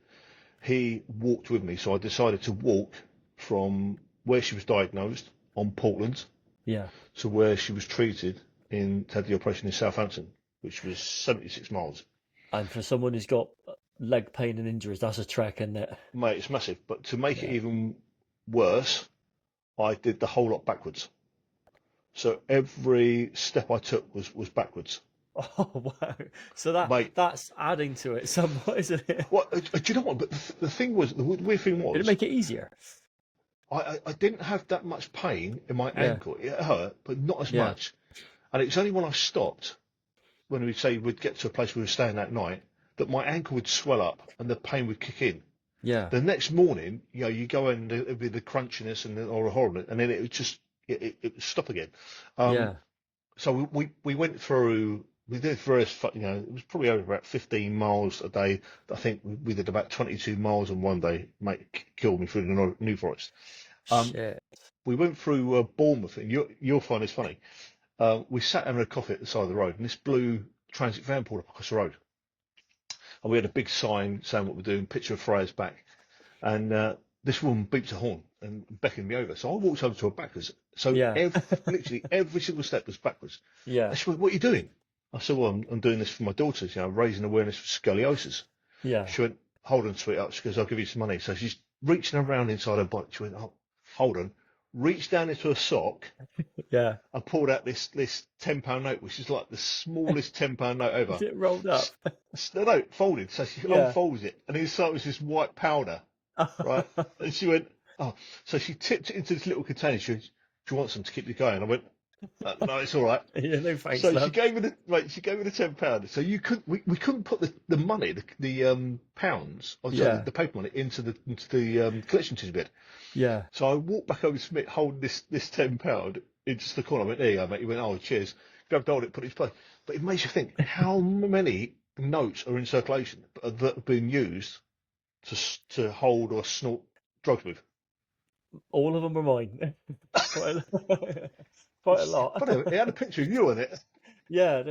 Speaker 2: he walked with me. So I decided to walk from where she was diagnosed on Portland to where she was treated had the operation in Southampton, which was 76 miles.
Speaker 1: And for someone who's got leg pain and injuries, that's a trek, isn't it?
Speaker 2: Mate, it's massive. But to make it even worse, I did the whole lot backwards. So every step I took was backwards.
Speaker 1: Oh wow! So that's adding to it somewhat, isn't it?
Speaker 2: Well, do you know what? But the thing was, the weird thing was,
Speaker 1: did it make it easier?
Speaker 2: I didn't have that much pain in my ankle. It hurt, but not as much. And it was only when I stopped, when we'd get to a place where we were staying that night, that my ankle would swell up and the pain would kick in.
Speaker 1: Yeah.
Speaker 2: The next morning, you go in, it'd be the crunchiness or the horror, and then it would just it would stop again. So we went through. We did various, it was probably over about 15 miles a day. I think we did about 22 miles in one day. Mate killed me through the New Forest.
Speaker 1: Shit.
Speaker 2: We went through Bournemouth, and you'll find this funny. We sat having a coffee at the side of the road, and this blue transit van pulled up across the road. And we had a big sign saying what we're doing, picture of Freya's back. And this woman beeped her horn and beckoned me over. So I walked over to her backwards. So literally every single step was backwards.
Speaker 1: Yeah.
Speaker 2: She went, what are you doing? I said, well, I'm doing this for my daughters, raising awareness for scoliosis.
Speaker 1: Yeah.
Speaker 2: She went, hold on, sweetheart. She goes, I'll give you some money. So she's reaching around inside her bike. She went, oh, hold on. Reached down into a sock.
Speaker 1: Yeah.
Speaker 2: And pulled out this £10 note, which is like the smallest £10 note ever.
Speaker 1: Is it rolled up?
Speaker 2: No, folded. So she unfolds it. And inside was this white powder. Right? And she went, oh. So she tipped it into this little container. She went, do you want some to keep you going? I went, no, it's all right.
Speaker 1: Yeah, no thanks.
Speaker 2: So she gave me the £10. So we couldn't put the money, the pounds, or the paper money into the collection tissue bit.
Speaker 1: Yeah.
Speaker 2: So I walked back over to Smith holding this £10 into the corner. I went, there you go, mate. He went, oh, cheers. Grabbed hold of it, put it in place. But it makes you think how many notes are in circulation that have been used to hold or snort drugs with.
Speaker 1: All of them were mine. Quite a lot.
Speaker 2: But it had a picture of you on it.
Speaker 1: Yeah,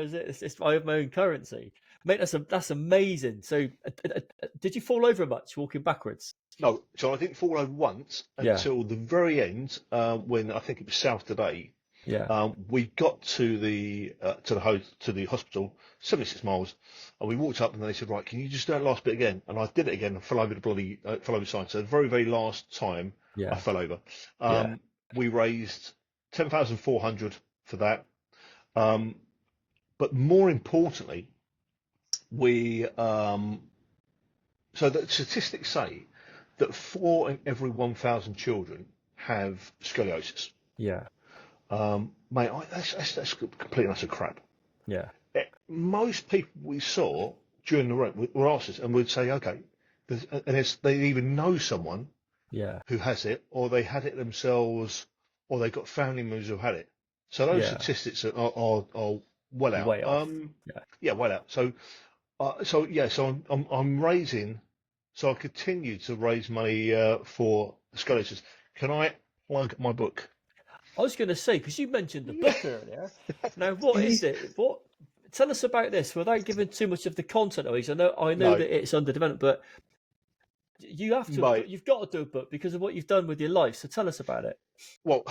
Speaker 1: I have my own currency, mate. That's amazing. So, did you fall over much walking backwards?
Speaker 2: No, so I didn't fall over once until the very end when I think it was South Today.
Speaker 1: Yeah.
Speaker 2: We got to the hospital, 76 miles, and we walked up, and they said, "Right, can you just do that last bit again?" And I did it again and fell over the side. So the very, very last time I
Speaker 1: Yeah.
Speaker 2: fell over.
Speaker 1: Yeah.
Speaker 2: We raised 10,400 for that. But more importantly, we so the statistics say that 4 in every 1,000 children have scoliosis.
Speaker 1: Yeah.
Speaker 2: Mate, that's complete and utter crap.
Speaker 1: Yeah.
Speaker 2: Most people we saw during the run were asked us, and we'd say, okay, they either know someone
Speaker 1: Yeah.
Speaker 2: who has it, or they had it themselves, or they got family members who had it. So those
Speaker 1: Yeah.
Speaker 2: statistics are well out.
Speaker 1: Way off. Yeah.
Speaker 2: Yeah, well out. So I'm raising. So I continue to raise money for scoliosis. Can I plug my book?
Speaker 1: I was going to say, because you mentioned the
Speaker 2: Yeah.
Speaker 1: book earlier. Now, what is it? What? Tell us about this without giving too much of the content away. I know
Speaker 2: No,
Speaker 1: that it's under development, but you have to.
Speaker 2: mate.
Speaker 1: You've got to do a book because of what you've done with your life. So tell us about it.
Speaker 2: Well,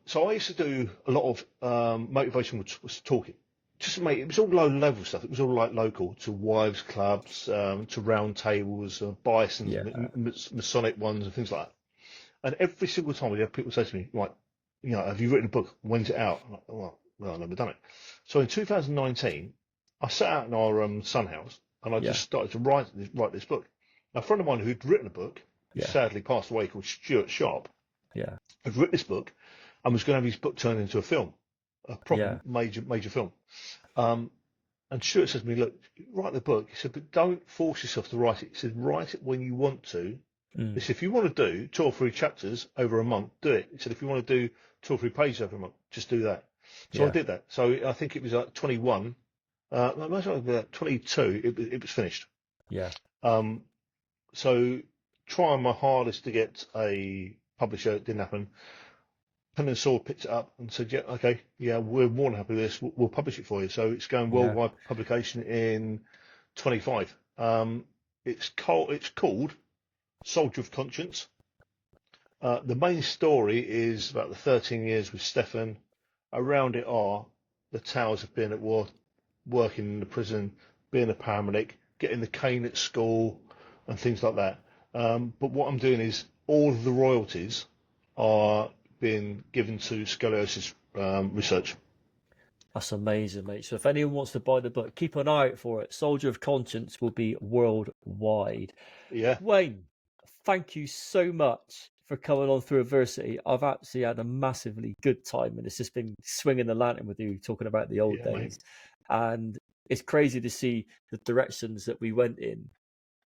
Speaker 2: so I used to do a lot of motivational talking. Just to make it was all low level stuff. It was all like local to wives' clubs, to round tables, bisons,
Speaker 1: Yeah.
Speaker 2: Masonic ones, and things like that. And every single time we have people say to me, like, have you written a book? When's it out? I'm like, well, I've never done it. So in 2019, I sat out in our Sun house, and I
Speaker 1: Yeah.
Speaker 2: just started to write this book. Now, a friend of mine who'd written a book,
Speaker 1: Yeah.
Speaker 2: sadly passed away, called Stuart Sharp,
Speaker 1: Yeah.
Speaker 2: had written this book and was going to have his book turned into a film, a proper major film. And Stuart says to me, look, write the book. He said, but don't force yourself to write it. He said, write it when you want to. He said, if you want to do 2 or 3 chapters over a month, do it. He said, if you want to do 2 or 3 pages over a month, just do that. So I did that. So I think it was like 21, most of it 22, it was finished.
Speaker 1: Yeah.
Speaker 2: So trying my hardest to get a publisher, it didn't happen. Pen and Sword picked it up and said, yeah, okay, yeah, we're more than happy with this. We'll publish it for you. So it's going worldwide publication in 25. It's called Soldier of Conscience. The main story is about the 13 years with Stefan. Around it are the tales of being at war, working in the prison, being a paramedic, getting the cane at school, and things like that. But what I'm doing is all of the royalties are being given to scoliosis research.
Speaker 1: That's amazing, mate. So if anyone wants to buy the book, keep an eye out for it. Soldier of Conscience will be worldwide.
Speaker 2: Yeah.
Speaker 1: Wayne, thank you so much for coming on through adversity. I've actually had a massively good time, and it's just been swinging the lantern with you, talking about the old days.
Speaker 2: Mate.
Speaker 1: And it's crazy to see the directions that we went in.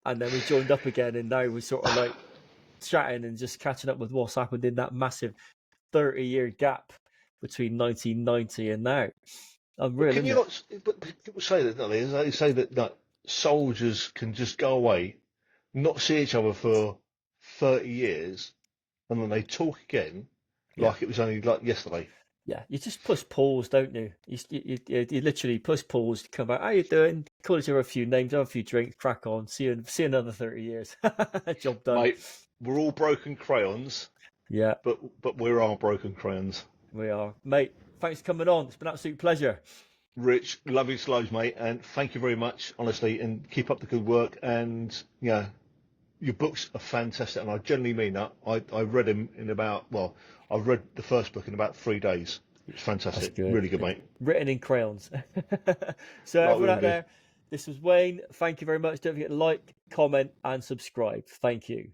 Speaker 1: And then we joined up again, and now we're sort of like chatting and just catching up with what's happened in that massive 30-year gap between 1990 and now. Unreal,
Speaker 2: Can you not? But people say that, don't they? They say that soldiers can just go away, not see each other for 30 years, and then they talk again, like it was only like yesterday.
Speaker 1: Yeah, you just push pause, don't you? You literally push pause, come out. How you doing? Call each other a few names, have a few drinks, crack on. See you another 30 years. Job done.
Speaker 2: Mate, we're all broken crayons.
Speaker 1: Yeah,
Speaker 2: but we're all broken crayons.
Speaker 1: We are, mate. Thanks for coming on. It's been an absolute pleasure.
Speaker 2: Rich, love you slows, mate, and thank you very much, honestly, and keep up the good work. And your books are fantastic, and I genuinely mean that. I read them I've read the first book in about 3 days. It's fantastic.
Speaker 1: Good.
Speaker 2: Really good, mate.
Speaker 1: Written in crayons. So everyone out there, this was Wayne. Thank you very much. Don't forget to like, comment, and subscribe. Thank you.